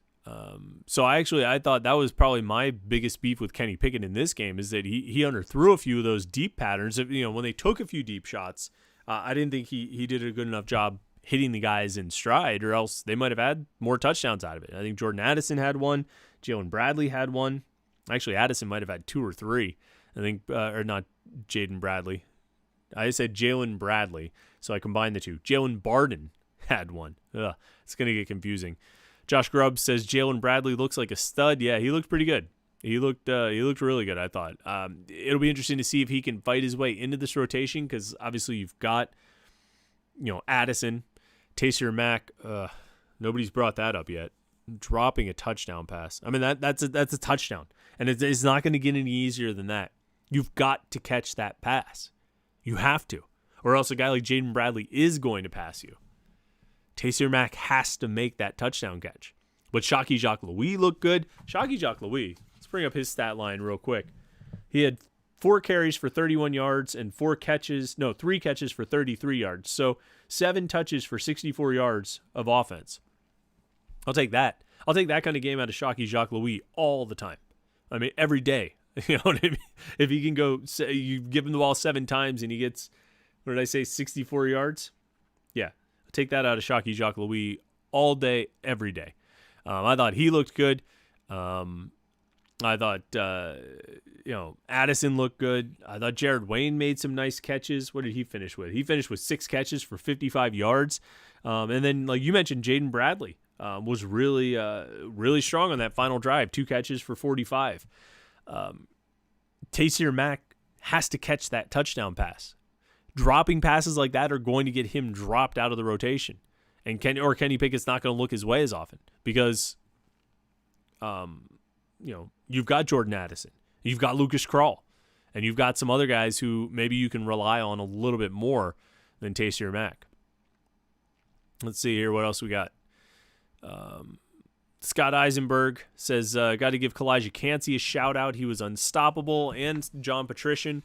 So I thought that was probably my biggest beef with Kenny Pickett in this game, is that he underthrew a few of those deep patterns. When they took a few deep shots, I didn't think he did a good enough job hitting the guys in stride, or else they might have had more touchdowns out of it. I think Jordan Addison had one. Jalen Bradley had one. Actually, Addison might have had 2 or 3. I think, or not Jaden Bradley. I said Jalen Bradley, so I combined the two. Jalen Barden had one. It's going to get confusing. Josh Grubbs says Jalen Bradley looks like a stud. Yeah, he looked pretty good. He looked really good, I thought. It'll be interesting to see if he can fight his way into this rotation, because obviously you've got, Addison, Taysier Mack. Nobody's brought that up yet. Dropping a touchdown pass. That's a touchdown, and it's not going to get any easier than that. You've got to catch that pass. You have to, or else a guy like Jaden Bradley is going to pass you. Taysier Mack has to make that touchdown catch. But Shockey Jacques Louis looked good. Shockey Jacques Louis, let's bring up his stat line real quick. He had 4 carries for 31 yards and 3 catches for 33 yards. So 7 touches for 64 yards of offense. I'll take that. I'll take that kind of game out of Shockey Jacques Louis all the time. Every day. You know what I mean? If he can go, you give him the ball 7 times and he gets, 64 yards? Yeah. I'll take that out of Shockey Jacques Louis all day, every day. I thought he looked good. I thought, Addison looked good. I thought Jared Wayne made some nice catches. What did he finish with? He finished with 6 catches for 55 yards. And then, like you mentioned, Jaden Bradley was really, really strong on that final drive. 2 catches for 45. Taysir Mack has to catch that touchdown pass. Dropping passes like that are going to get him dropped out of the rotation. And Kenny Pickett's not going to look his way as often because, you've got Jordan Addison, you've got Lucas Krull, and you've got some other guys who maybe you can rely on a little bit more than Taysir Mack. Let's see here. What else we got? Scott Eisenberg says, got to give Kalijah Cansey a shout out. He was unstoppable. And John Patrician.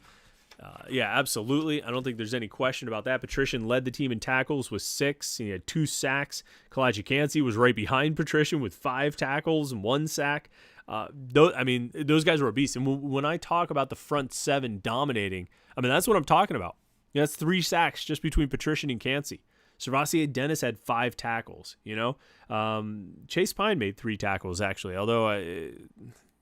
Yeah, absolutely. I don't think there's any question about that. Patrician led the team in tackles with 6. He had 2 sacks. Kalijah Cansey was right behind Patrician with 5 tackles and 1 sack. Those guys were a beast. And when I talk about the front 7 dominating, that's what I'm talking about. That's 3 sacks just between Patrician and Cansey. Servassier Dennis had 5 tackles. Chase Pine made 3 tackles actually, although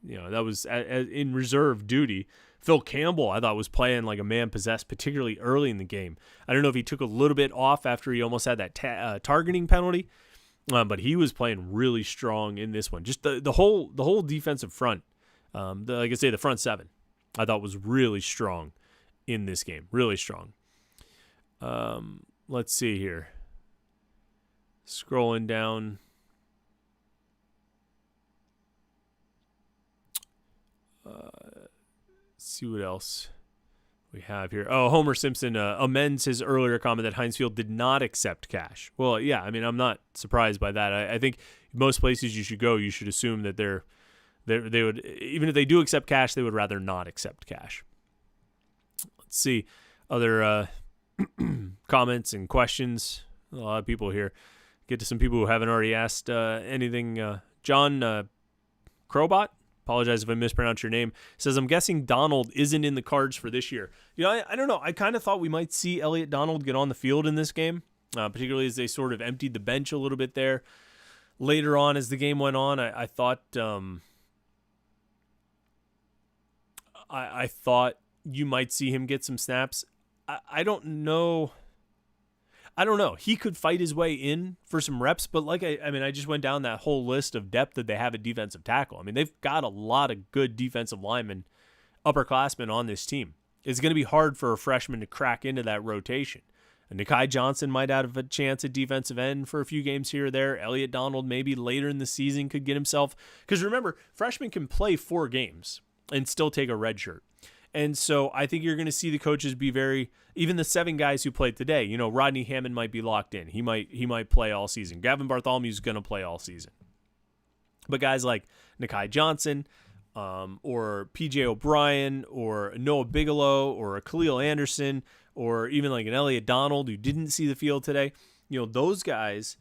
that was in reserve duty. Phil Campbell, I thought, was playing like a man possessed, particularly early in the game. I don't know if he took a little bit off after he almost had that targeting penalty, but he was playing really strong in this one. Just the whole defensive front, the front 7, I thought was really strong in this game. Really strong. Let's see here. Scrolling down. See what else we have here. Oh, Homer Simpson amends his earlier comment that Heinz Field did not accept cash. Well, yeah, I'm not surprised by that. I think most places you should go, you should assume that they would, even if they do accept cash, they would rather not accept cash. Let's see other comments and questions. A lot of people here. Get to some people who haven't already asked anything. John Crowbot, apologize if I mispronounced your name, says, I'm guessing Donald isn't in the cards for this year. I don't know. I kind of thought we might see Elliott Donald get on the field in this game, particularly as they sort of emptied the bench a little bit there. Later on as the game went on, I thought I thought you might see him get some snaps. I don't know. He could fight his way in for some reps, but I just went down that whole list of depth that they have at defensive tackle. They've got a lot of good defensive linemen, upperclassmen on this team. It's going to be hard for a freshman to crack into that rotation. And Nikai Johnson might have a chance at defensive end for a few games here or there. Elliott Donald maybe later in the season could get himself. Because remember, freshmen can play 4 games and still take a red shirt. And so I think you're going to see the coaches be even the 7 guys who played today, Rodney Hammond might be locked in. He might play all season. Gavin Bartholomew's going to play all season. But guys like Nikai Johnson or P.J. O'Brien or Noah Bigelow or a Khalil Anderson or even like an Elliott Donald who didn't see the field today, those guys,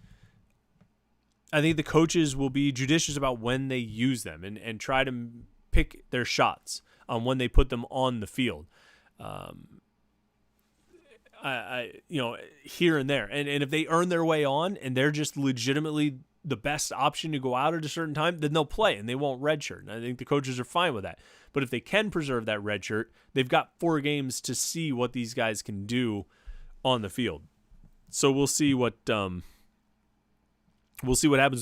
I think the coaches will be judicious about when they use them and try to pick their shots on when they put them on the field, here and there. And if they earn their way on and they're just legitimately the best option to go out at a certain time, then they'll play and they won't redshirt. And I think the coaches are fine with that. But if they can preserve that redshirt, they've got 4 games to see what these guys can do on the field. So we'll see what happens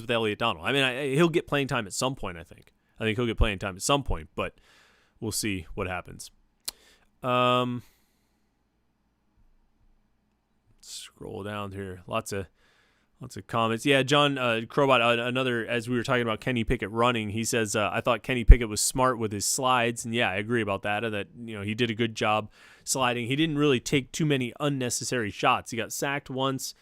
with Elliott Donald. He'll get playing time at some point, I think. He'll get playing time at some point, but we'll see what happens. Scroll down here. Lots of comments. Yeah, John Crowbot, another, as we were talking about Kenny Pickett running, he says, I thought Kenny Pickett was smart with his slides. And yeah, I agree about that. He did a good job sliding. He didn't really take too many unnecessary shots. He got sacked once.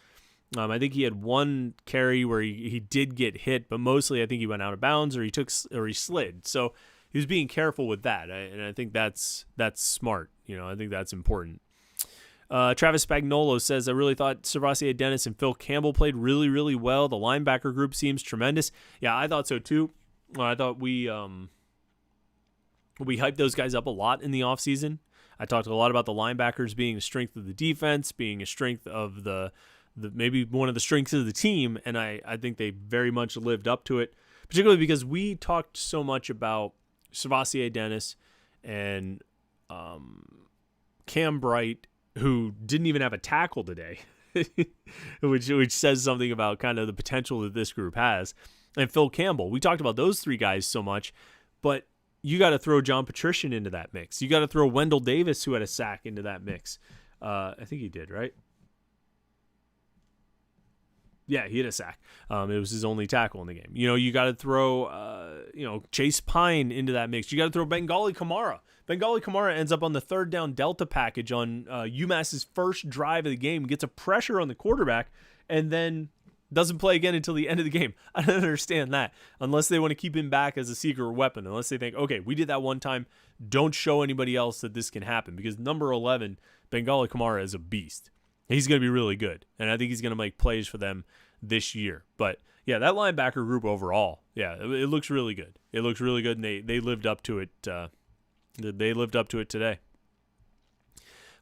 I think he had 1 carry where he did get hit, but mostly I think he went out of bounds or he slid. So he was being careful with that, and I think that's smart. I think that's important. Travis Spagnolo says, I really thought Servassier Dennis and Phil Campbell played really, really well. The linebacker group seems tremendous. Yeah, I thought so too. I thought we hyped those guys up a lot in the offseason. I talked a lot about the linebackers being a strength of the defense, being a strength of the maybe one of the strengths of the team, and I think they very much lived up to it, particularly because we talked so much about Savasier Dennis and Cam Bright, who didn't even have a tackle today, which says something about kind of the potential that this group has, and Phil Campbell. We talked about those three guys so much, but you got to throw John Patrician into that mix. You got to throw Wendell Davis, who had a sack, into that mix. I think he did, right? Yeah, he had a sack. It was his only tackle in the game. You got to throw, Chase Pine into that mix. You got to throw Bengali Kamara. Bengali Kamara ends up on the third down Delta package on UMass's first drive of the game, gets a pressure on the quarterback, and then doesn't play again until the end of the game. I don't understand that, unless they want to keep him back as a secret weapon, unless they think, okay, we did that one time, don't show anybody else that this can happen, because number 11, Bengali Kamara, is a beast. He's going to be really good, and I think he's going to make plays for them this year. But, yeah, that linebacker group overall, yeah, it looks really good. It looks really good, and they lived up to it. They lived up to it today.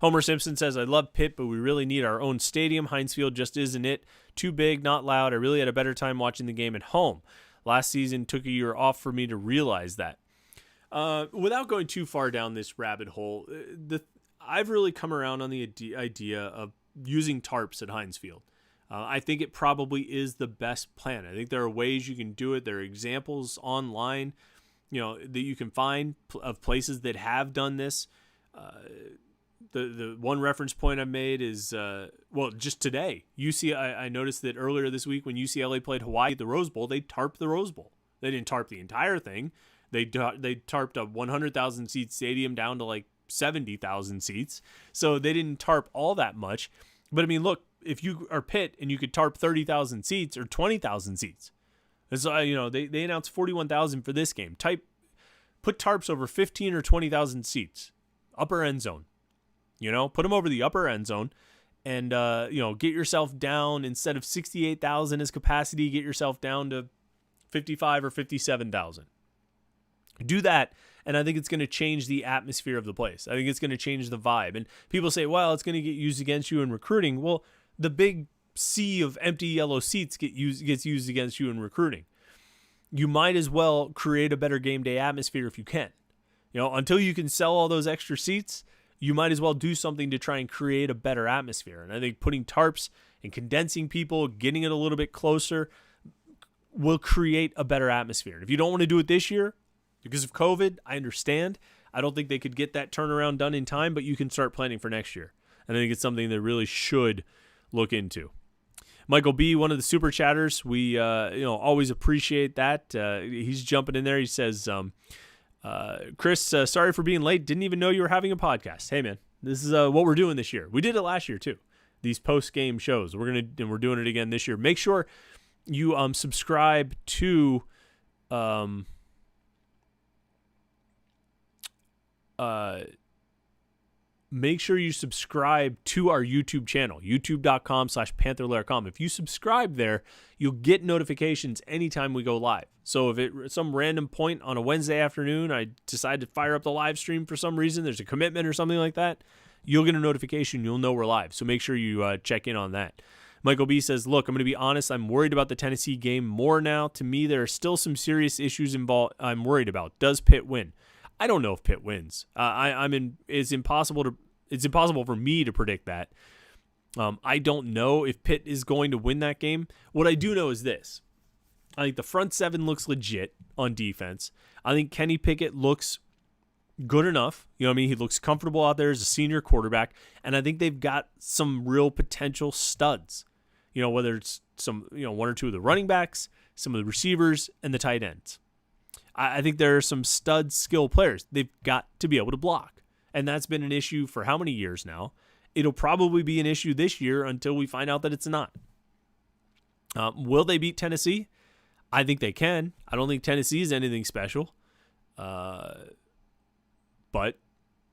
Homer Simpson says, I love Pitt, but we really need our own stadium. Heinz Field just isn't it. Too big, not loud. I really had a better time watching the game at home. Last season took a year off for me to realize that. Without going too far down this rabbit hole, I've really come around on the idea of using tarps at Heinz Field. I think it probably is the best plan. I think there are ways you can do it. There are examples online, that you can find of places that have done this. The one reference point I made is, just today. I noticed that earlier this week when UCLA played Hawaii at the Rose Bowl, they tarped the Rose Bowl. They didn't tarp the entire thing. They tarped a 100,000 seat stadium down to like 70,000 seats. So they didn't tarp all that much. But I mean, look, if you are Pitt and you could tarp 30,000 seats or 20,000 seats, so they announced 41,000 for this game. Put tarps over 15 or 20,000 seats, upper end zone. Put them over the upper end zone, and get yourself down, instead of 68,000 as capacity, get yourself down to 55 or 57,000. Do that, and I think it's going to change the atmosphere of the place. I think it's going to change the vibe. And people say, well, it's going to get used against you in recruiting. Well, the big sea of empty yellow seats gets used against you in recruiting. You might as well create a better game day atmosphere if you can. Until you can sell all those extra seats, you might as well do something to try and create a better atmosphere. And I think putting tarps and condensing people, getting it a little bit closer, will create a better atmosphere. And if you don't want to do it this year because of COVID, I understand. I don't think they could get that turnaround done in time, but you can start planning for next year. And I think it's something they really should look into. Michael B., one of the super chatters, we always appreciate that. He's jumping in there. He says, Chris, sorry for being late. Didn't even know you were having a podcast. Hey, man, this is what we're doing this year. We did it last year, too. These post-game shows. We're doing it again this year. Make sure you subscribe to make sure you subscribe to our YouTube channel, youtube.com/Panther-Lair.com. If you subscribe there, you'll get notifications anytime we go live. So if at some random point on a Wednesday afternoon, I decide to fire up the live stream for some reason, there's a commitment or something like that, you'll get a notification. You'll know we're live. So make sure you check in on that. Michael B. says, look, I'm going to be honest. I'm worried about the Tennessee game more now. To me, there are still some serious issues involved. I'm worried about. Does Pitt win? I don't know if Pitt wins. It's impossible for me to predict that. I don't know if Pitt is going to win that game. What I do know is this. I think the front seven looks legit on defense. I think Kenny Pickett looks good enough. He looks comfortable out there as a senior quarterback. And I think they've got some real potential studs. Whether it's one or two of the running backs, some of the receivers, and the tight ends. I think there are some stud skill players. They've got to be able to block. And that's been an issue for how many years now? It'll probably be an issue this year until we find out that it's not. Will they beat Tennessee? I think they can. I don't think Tennessee is anything special. But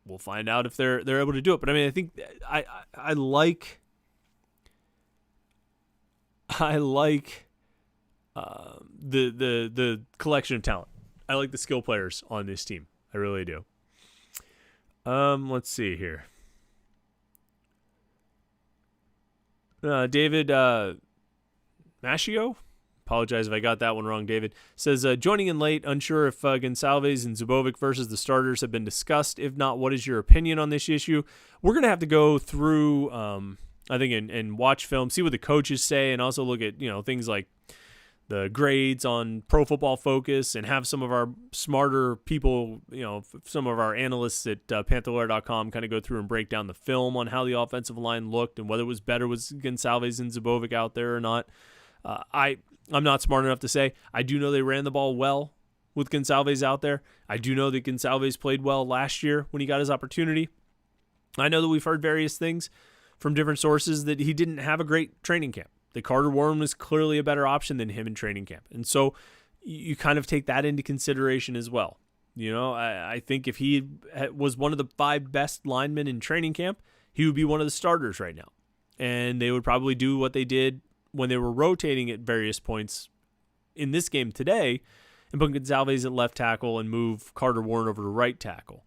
we'll find out if they're able to do it. But I think I like the collection of talent. I like the skill players on this team. I really do. Let's see here. David Maschio, apologize if I got that one wrong, David, says, joining in late, unsure if Gonsalves and Zubovic versus the starters have been discussed. If not, what is your opinion on this issue? We're going to have to go through, I think, and watch film, see what the coaches say, and also look at, things like the grades on Pro Football Focus, and have some of our smarter people, some of our analysts at Panther-Lair.com kind of go through and break down the film on how the offensive line looked and whether it was better with Gonsalves and Zubovic out there or not. I'm not smart enough to say. I do know they ran the ball well with Gonsalves out there. I do know that Gonsalves played well last year when he got his opportunity. I know that we've heard various things from different sources that he didn't have a great training camp. That Carter Warren was clearly a better option than him in training camp. And so you kind of take that into consideration as well. I think if he was one of the 5 best linemen in training camp, he would be one of the starters right now. And they would probably do what they did when they were rotating at various points in this game today and put Gonsalves at left tackle and move Carter Warren over to right tackle.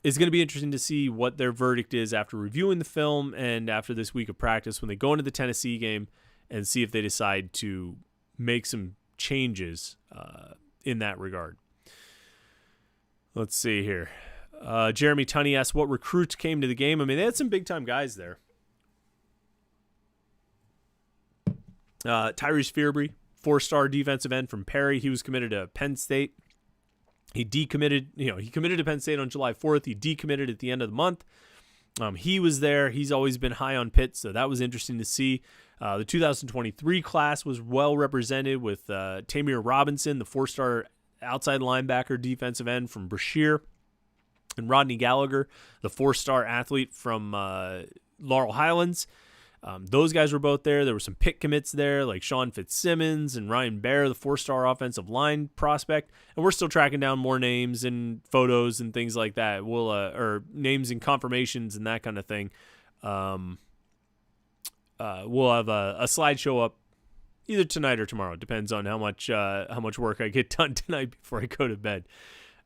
It's going to be interesting to see what their verdict is after reviewing the film and after this week of practice when they go into the Tennessee game, and see if they decide to make some changes in that regard. Let's see here. Jeremy Tunney asks what recruits came to the game. I mean, they had some big-time guys there. Tyrese Fearbry, 4-star defensive end from Perry. He was committed to Penn State. He decommitted, he committed to Penn State on July 4th. He decommitted at the end of the month. He was there. He's always been high on Pitt, so that was interesting to see. The 2023 class was well represented with Tamir Robinson, the 4-star outside linebacker defensive end from Brashear, and Rodney Gallagher, the 4-star athlete from Laurel Highlands. Those guys were both there. There were some Pitt commits there, like Sean Fitzsimmons and Ryan Baer, the 4-star offensive line prospect. And we're still tracking down more names and photos and things like that. We'll or names and confirmations and that kind of thing. We'll have a slideshow up either tonight or tomorrow. It depends on how much work I get done tonight before I go to bed.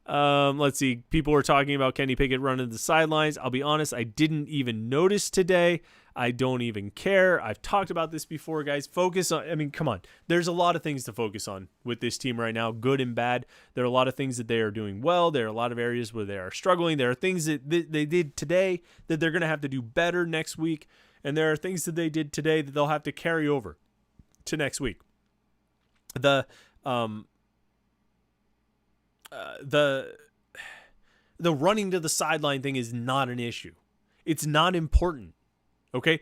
Let's see. People were talking about Kenny Pickett running the sidelines. I'll be honest, I didn't even notice today. I don't even care. I've talked about this before, guys. Focus on, come on. There's a lot of things to focus on with this team right now, good and bad. There are a lot of things that they are doing well. There are a lot of areas where they are struggling. There are things that they did today that they're going to have to do better next week. And there are things that they did today that they'll have to carry over to next week. The running to the sideline thing is not an issue. It's not important. Okay?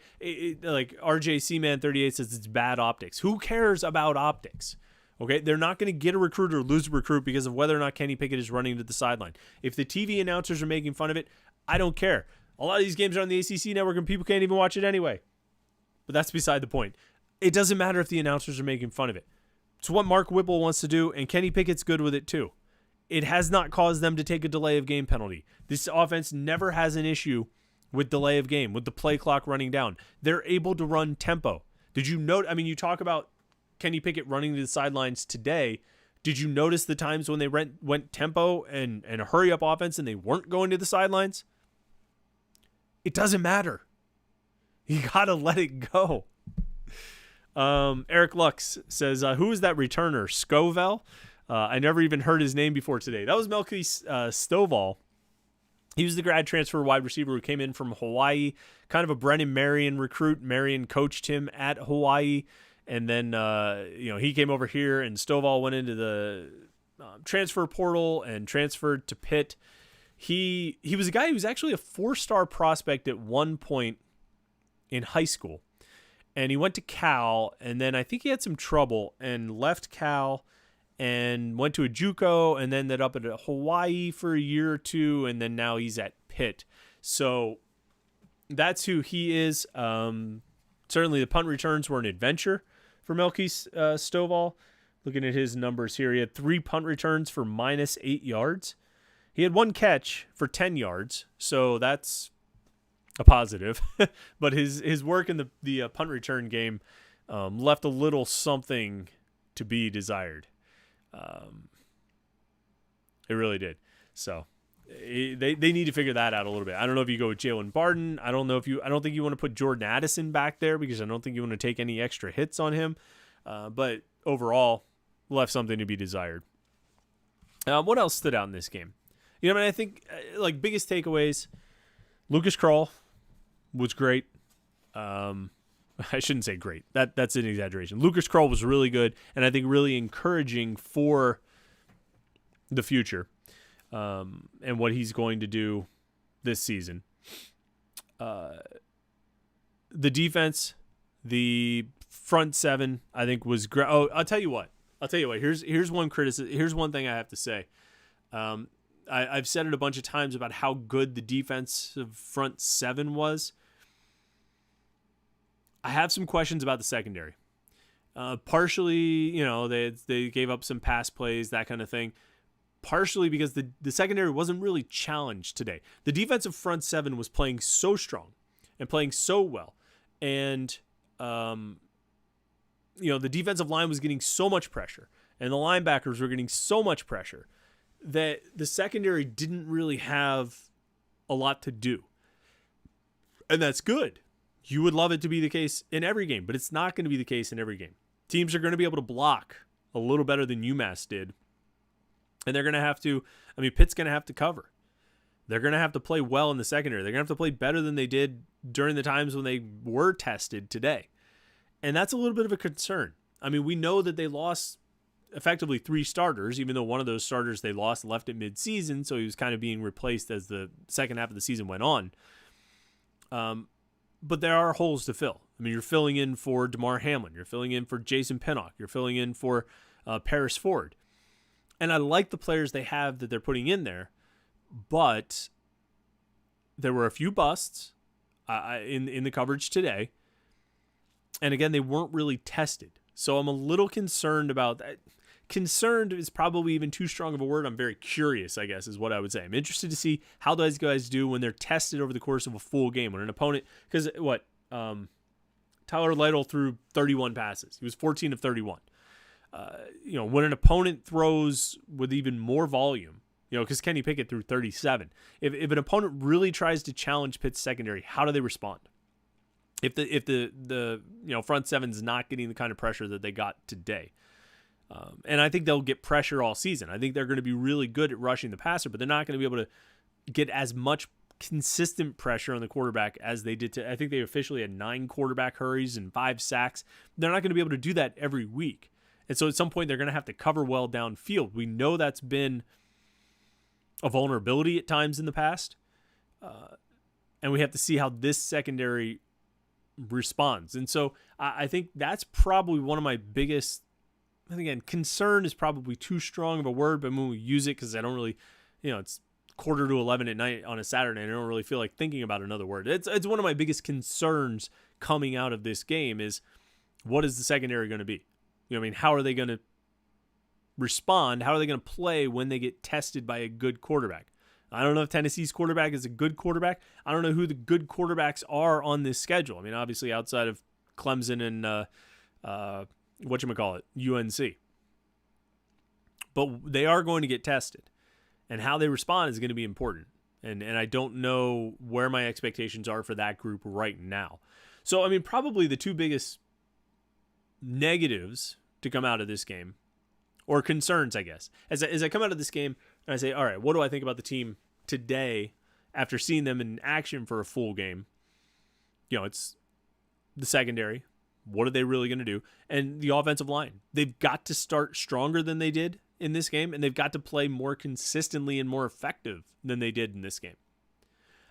Like RJ Seaman 38 says it's bad optics. Who cares about optics? Okay? They're not going to get a recruit or lose a recruit because of whether or not Kenny Pickett is running to the sideline. If the TV announcers are making fun of it, I don't care. A lot of these games are on the ACC network and people can't even watch it anyway. But that's beside the point. It doesn't matter if the announcers are making fun of it. It's what Mark Whipple wants to do, and Kenny Pickett's good with it too. It has not caused them to take a delay of game penalty. This offense never has an issue with delay of game, with the play clock running down. They're able to run tempo. Did you note? You talk about Kenny Pickett running to the sidelines today. Did you notice the times when they went tempo and a hurry-up offense and they weren't going to the sidelines? It doesn't matter. You got to let it go. Eric Lux says, who is that returner? Scovell? I never even heard his name before today. That was Melky Stovall. He was the grad transfer wide receiver who came in from Hawaii, kind of a Brennan Marion recruit. Marion coached him at Hawaii, and then he came over here, and Stovall went into the transfer portal and transferred to Pitt. He was a guy who was actually a 4-star prospect at one point in high school, and he went to Cal, and then I think he had some trouble and left Cal and went to a JUCO and then ended up at Hawaii for a year or two, and then now he's at Pitt. So that's who he is. Certainly the punt returns were an adventure for Melky Stovall. Looking at his numbers here, he had 3 punt returns for -8 yards. He had 1 catch for 10 yards, so that's a positive. But his work in the punt return game left a little something to be desired. It really did. So They need to figure that out a little bit. I don't know if you go with Jalen Barden. I don't think you want to put Jordan Addison back there because I don't think you want to take any extra hits on him. But overall, left something to be desired. What else stood out in this game? I think like biggest takeaways, Lucas Krull was great. I shouldn't say great. That's an exaggeration. Lucas Krull was really good, and I think really encouraging for the future. And what he's going to do this season. The defense, the front seven, I think was great. Oh, I'll tell you what. Here's one criticism. Here's one thing I have to say. I've said it a bunch of times about how good the defensive front seven was. I have some questions about the secondary. Partially, they gave up some pass plays, that kind of thing. Partially because the secondary wasn't really challenged today. The defensive front seven was playing so strong and playing so well. And, the defensive line was getting so much pressure and the linebackers were getting so much pressure that the secondary didn't really have a lot to do. And that's good. You would love it to be the case in every game, but it's not going to be the case in every game. Teams are going to be able to block a little better than UMass did. And they're going to have to, Pitt's going to have to cover. They're going to have to play well in the secondary. They're going to have to play better than they did during the times when they were tested today. And that's a little bit of a concern. We know that they lost effectively 3 starters, even though one of those starters they lost left at midseason, so he was kind of being replaced as the second half of the season went on. But there are holes to fill. You're filling in for DeMar Hamlin. You're filling in for Jason Pinnock. You're filling in for Paris Ford. And I like the players they have that they're putting in there, but there were a few busts in the coverage today. And again, they weren't really tested. So I'm a little concerned about that. Concerned is probably even too strong of a word. I'm very curious, I guess, is what I would say. I'm interested to see how those guys do when they're tested over the course of a full game. When an opponent, because Tyler Lytle threw 31 passes. He was 14 of 31. When an opponent throws with even more volume, because Kenny Picket threw 37. If an opponent really tries to challenge Pitt's secondary, how do they respond? If the front seven's not getting the kind of pressure that they got today. And I think they'll get pressure all season. I think they're going to be really good at rushing the passer, but they're not going to be able to get as much consistent pressure on the quarterback as they did I think they officially had 9 quarterback hurries and 5 sacks. They're not going to be able to do that every week. And so at some point, they're going to have to cover well downfield. We know that's been a vulnerability at times in the past. And we have to see how this secondary responds. And so I think that's probably one of my biggest, and again, concern is probably too strong of a word, but when we use it, because I don't really, it's 10:45 at night on a Saturday, and I don't really feel like thinking about another word. It's one of my biggest concerns coming out of this game is, what is the secondary going to be? How are they going to respond? How are they going to play when they get tested by a good quarterback? I don't know if Tennessee's quarterback is a good quarterback. I don't know who the good quarterbacks are on this schedule. Obviously outside of Clemson and UNC. But they are going to get tested. And how they respond is going to be important. And I don't know where my expectations are for that group right now. So, probably the 2 biggest negatives to come out of this game, or concerns, I guess, as I come out of this game and I say, all right, what do I think about the team today after seeing them in action for a full game? It's the secondary. What are they really going to do? And the offensive line. They've got to start stronger than they did in this game, and they've got to play more consistently and more effective than they did in this game.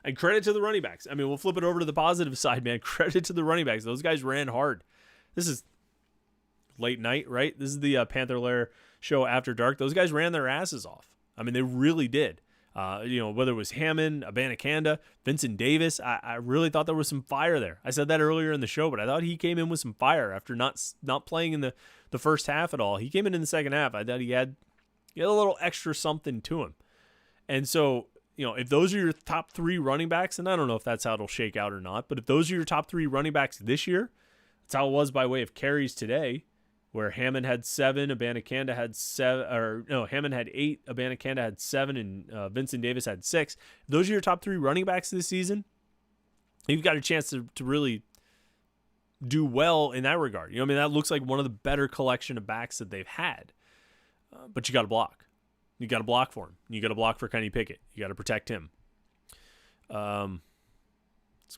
And credit to the running backs. We'll flip it over to the positive side, man. Credit to the running backs. Those guys ran hard. This is late night, right? This is the Panther-Lair show after dark. Those guys ran their asses off. They really did. Whether it was Hammond, Abanikanda, Vincent Davis, I really thought there was some fire there. I said that earlier in the show, but I thought he came in with some fire after not playing in the first half at all. He came in the second half. I thought he had a little extra something to him. And so, if those are your top 3 running backs, and I don't know if that's how it'll shake out or not, but if those are your top 3 running backs this year, that's how it was by way of carries today. where Hammond had 7, Abanikanda had 7, or no, Hammond had 8, Abanikanda had 7, and Vincent Davis had 6. If those are your top 3 running backs this season, you've got a chance to really do well in that regard. You know, I mean, that looks like one of the better collection of backs that they've had. But you got to block. You got to block for him. You got to block for Kenny Pickett. You got to protect him. Some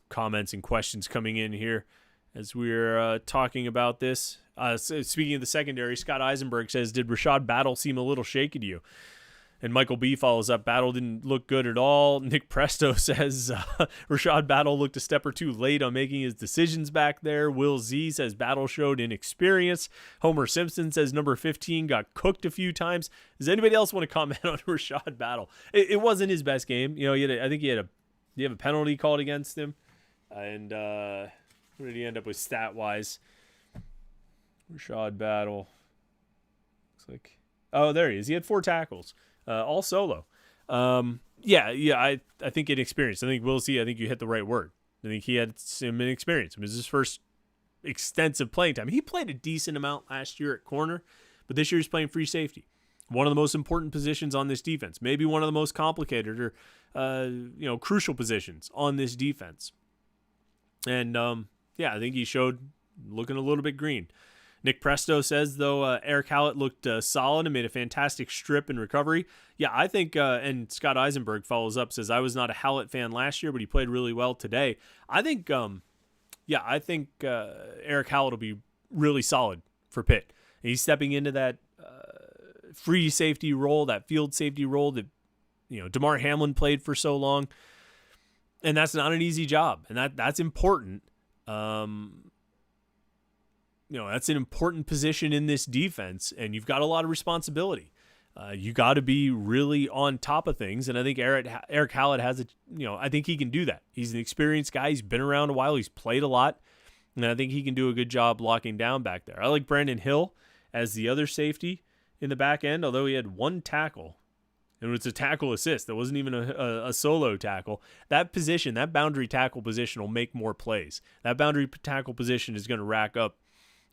comments and questions coming in here as we're talking about this. Speaking of the secondary, Scott Eisenberg says, did Rashad Battle seem a little shaky to you? And Michael B follows up, Battle didn't look good at all. Nick Presto says, Rashad Battle looked a step or two late on making his decisions back there. Will Z says, Battle showed inexperience. Homer Simpson says, number 15 got cooked a few times. Does anybody else want to comment on Rashad Battle? It wasn't his best game. You know, I think he had a penalty called against him. And what did he end up with stat-wise? Rashad Battle. Looks like, oh, there he is. He had 4 tackles. All solo. I think inexperienced. I think Will C, I think you hit the right word. I think he had some inexperience. It was his first extensive playing time. He played a decent amount last year at corner, but this year he's playing free safety. One of the most important positions on this defense. Maybe one of the most complicated or crucial positions on this defense. And I think he showed looking a little bit green. Nick Presto says, though, Eric Hallett looked solid and made a fantastic strip in recovery. Yeah, I think, and Scott Eisenberg follows up, says, I was not a Hallett fan last year, but he played really well today. I think, Eric Hallett will be really solid for Pitt. He's stepping into that free safety role, that field safety role that, Damar Hamlin played for so long. And that's not an easy job, and that's important. That's an important position in this defense, and you've got a lot of responsibility. You got to be really on top of things, and I think Eric Hallett has I think he can do that. He's an experienced guy. He's been around a while. He's played a lot, and I think he can do a good job locking down back there. I like Brandon Hill as the other safety in the back end, although he had 1 tackle. And it's a tackle assist. That wasn't even a solo tackle. That position, that boundary tackle position will make more plays. That boundary tackle position is going to rack up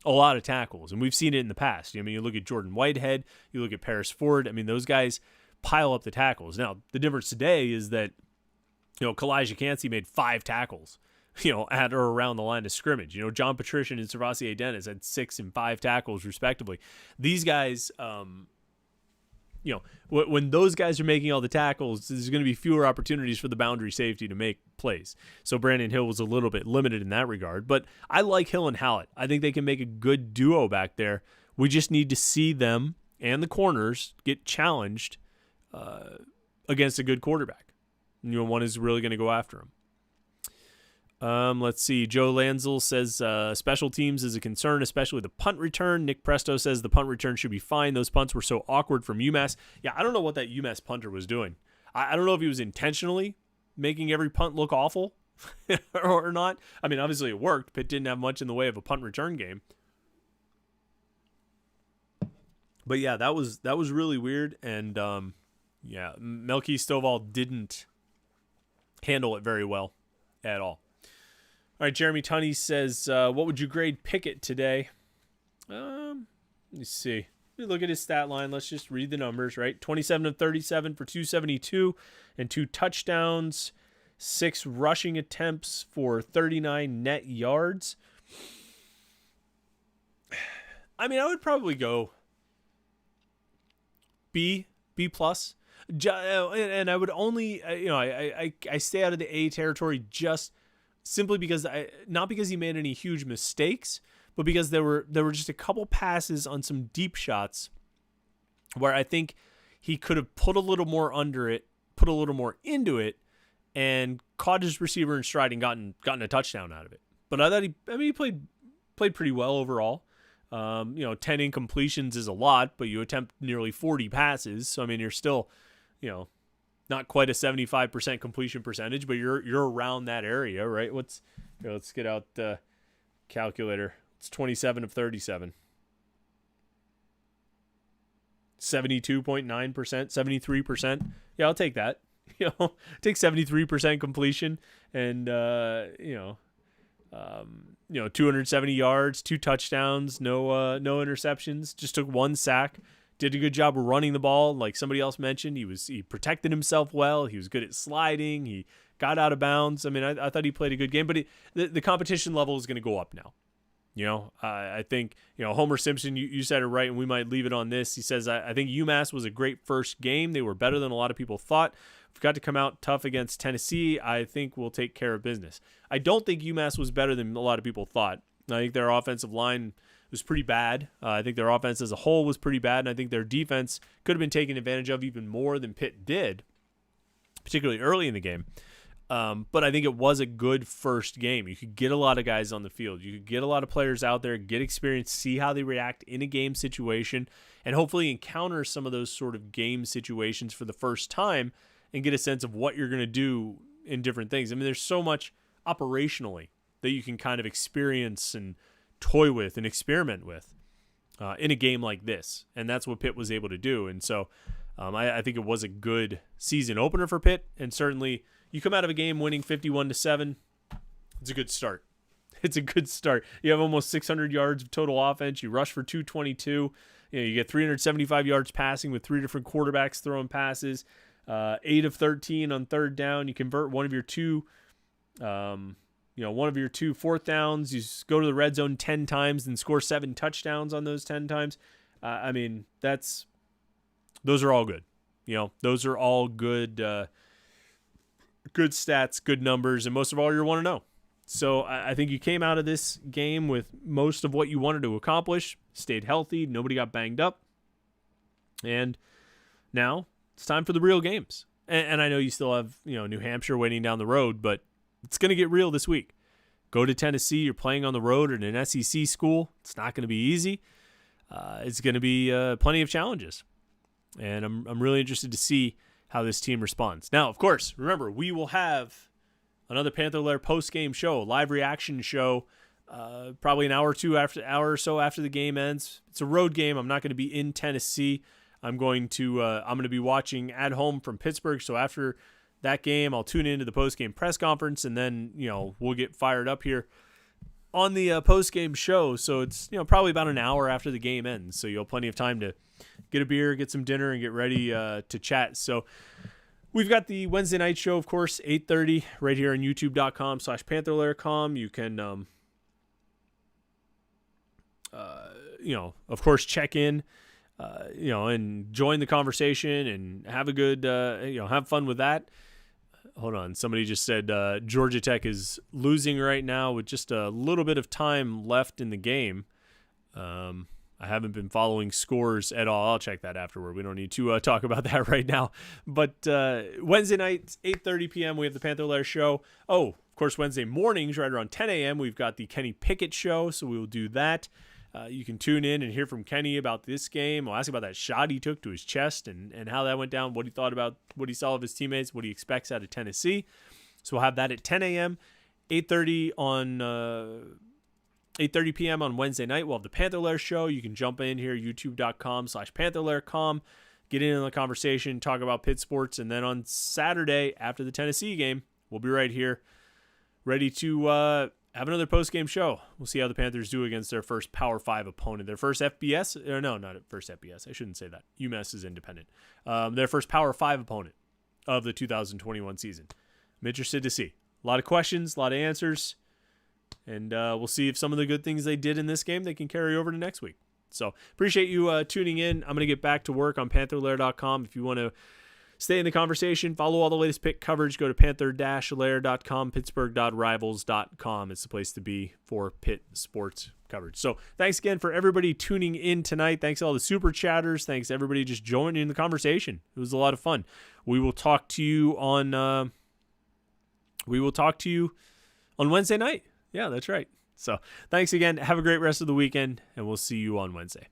a lot of tackles, and we've seen it in the past. I mean, you look at Jordan Whitehead, you look at Paris Ford. I mean, those guys pile up the tackles. Now, the difference today is that, Kalijah Cansey made 5 tackles, at or around the line of scrimmage. John Patrician and Servassier Dennis had 6 and 5 tackles, respectively. These guys, when those guys are making all the tackles, there's going to be fewer opportunities for the boundary safety to make plays. So Brandon Hill was a little bit limited in that regard. But I like Hill and Hallett. I think they can make a good duo back there. We just need to see them and the corners get challenged against a good quarterback. One is really going to go after him. Let's see. Joe Lanzel says special teams is a concern, especially the punt return. Nick Presto says the punt return should be fine. Those punts were so awkward from UMass. Yeah, I don't know what that UMass punter was doing. I don't know if he was intentionally making every punt look awful or not. I mean, obviously it worked. Pitt didn't have much in the way of a punt return game. But yeah, that was really weird. And Melky Stovall didn't handle it very well at all. All right, Jeremy Tunney says, what would you grade Picket today? Let me see. Let me look at his stat line. Let's just read the numbers, right? 27 of 37 for 272 and 2 touchdowns, 6 rushing attempts for 39 net yards. I mean, I would probably go B plus. And I would only, I stay out of the A territory just simply because not because he made any huge mistakes, but because there were just a couple passes on some deep shots where I think he could have put a little more under it, put a little more into it, and caught his receiver in stride and gotten a touchdown out of it. But I thought he played pretty well overall. 10 incompletions is a lot, but you attempt nearly 40 passes, so I mean you're still, not quite a 75% completion percentage, but you're around that area, right? Let's get out the calculator. It's 27 of 37. 72.9%, 73%. Yeah, I'll take that. Take 73% completion and 270 yards, 2 touchdowns, no interceptions, just took 1 sack. Did a good job of running the ball. Like somebody else mentioned, he protected himself well. He was good at sliding. He got out of bounds. I mean, I thought he played a good game, but the competition level is going to go up now. I think, Homer Simpson, you said it right, and we might leave it on this. He says, I think UMass was a great first game. They were better than a lot of people thought. We've got to come out tough against Tennessee. I think we'll take care of business. I don't think UMass was better than a lot of people thought. I think their offensive line was pretty bad. I think their offense as a whole was pretty bad, and I think their defense could have been taken advantage of even more than Pitt did, particularly early in the game. But I think it was a good first game. You could get a lot of guys on the field. You could get a lot of players out there, get experience, see how they react in a game situation, and hopefully encounter some of those sort of game situations for the first time and get a sense of what you're going to do in different things. I mean, there's so much operationally that you can kind of experience and toy with and experiment with in a game like this. And that's what Pitt was able to do. And so I think it was a good season opener for Pitt. And certainly you come out of a game winning 51-7. It's a good start. It's a good start. You have almost 600 yards of total offense. You rush for 222. You get 375 yards passing with 3 different quarterbacks throwing passes. 8 of 13 on third down. You convert one of your two fourth downs. You go to the red zone 10 times and score 7 touchdowns on those 10 times. I mean, those are all good. Those are all good stats, good numbers, and most of all, you want to know. So I think you came out of this game with most of what you wanted to accomplish, stayed healthy, nobody got banged up, and now it's time for the real games. And I know you still have, New Hampshire waiting down the road, but it's going to get real this week. Go to Tennessee. You're playing on the road at an SEC school. It's not going to be easy. It's going to be plenty of challenges. And I'm really interested to see how this team responds. Now, of course, remember, we will have another Panther-Lair post-game show, live reaction show, probably an hour or so after the game ends. It's a road game. I'm not going to be in Tennessee. I'm going to be watching at home from Pittsburgh. So after that game, I'll tune into the post-game press conference, and then, we'll get fired up here on the post-game show. So it's, probably about an hour after the game ends. So you'll have plenty of time to get a beer, get some dinner, and get ready to chat. So we've got the Wednesday night show, of course, 8:30 right here on youtube.com/Panther-Lair.com. You can, of course, check in, and join the conversation and have a good, have fun with that. Hold on. Somebody just said Georgia Tech is losing right now with just a little bit of time left in the game. I haven't been following scores at all. I'll check that afterward. We don't need to talk about that right now. But Wednesday night, 8:30 p.m., we have the Panther-Lair show. Oh, of course, Wednesday mornings, right around 10 a.m., we've got the Kenny Picket show, so we will do that. You can tune in and hear from Kenny about this game. I'll ask about that shot he took to his chest and how that went down, what he thought about what he saw of his teammates, what he expects out of Tennessee. So we'll have that at 10 a.m., 8:30 p.m. on Wednesday night. We'll have the Panther-Lair show. You can jump in here, youtube.com/Panther-Lair.com, get in on the conversation, talk about Pitt sports. And then on Saturday, after the Tennessee game, we'll be right here ready to have another post-game show. We'll see how the Panthers do against their first Power 5 opponent. Their first FBS, or no, not first FBS. I shouldn't say that. UMass is independent. Their first Power 5 opponent of the 2021 season. I'm interested to see. A lot of questions, a lot of answers, and we'll see if some of the good things they did in this game they can carry over to next week. So appreciate you tuning in. I'm going to get back to work on Panther-Lair.com. If you want to stay in the conversation, follow all the latest Pitt coverage, go to Panther-Lair.com, Pittsburgh.rivals.com. It's the place to be for Pitt sports coverage. So thanks again for everybody tuning in tonight. Thanks to all the super chatters. Thanks to everybody just joining in the conversation. It was a lot of fun. We will talk to you on Wednesday night. Yeah, that's right. So thanks again. Have a great rest of the weekend, and we'll see you on Wednesday.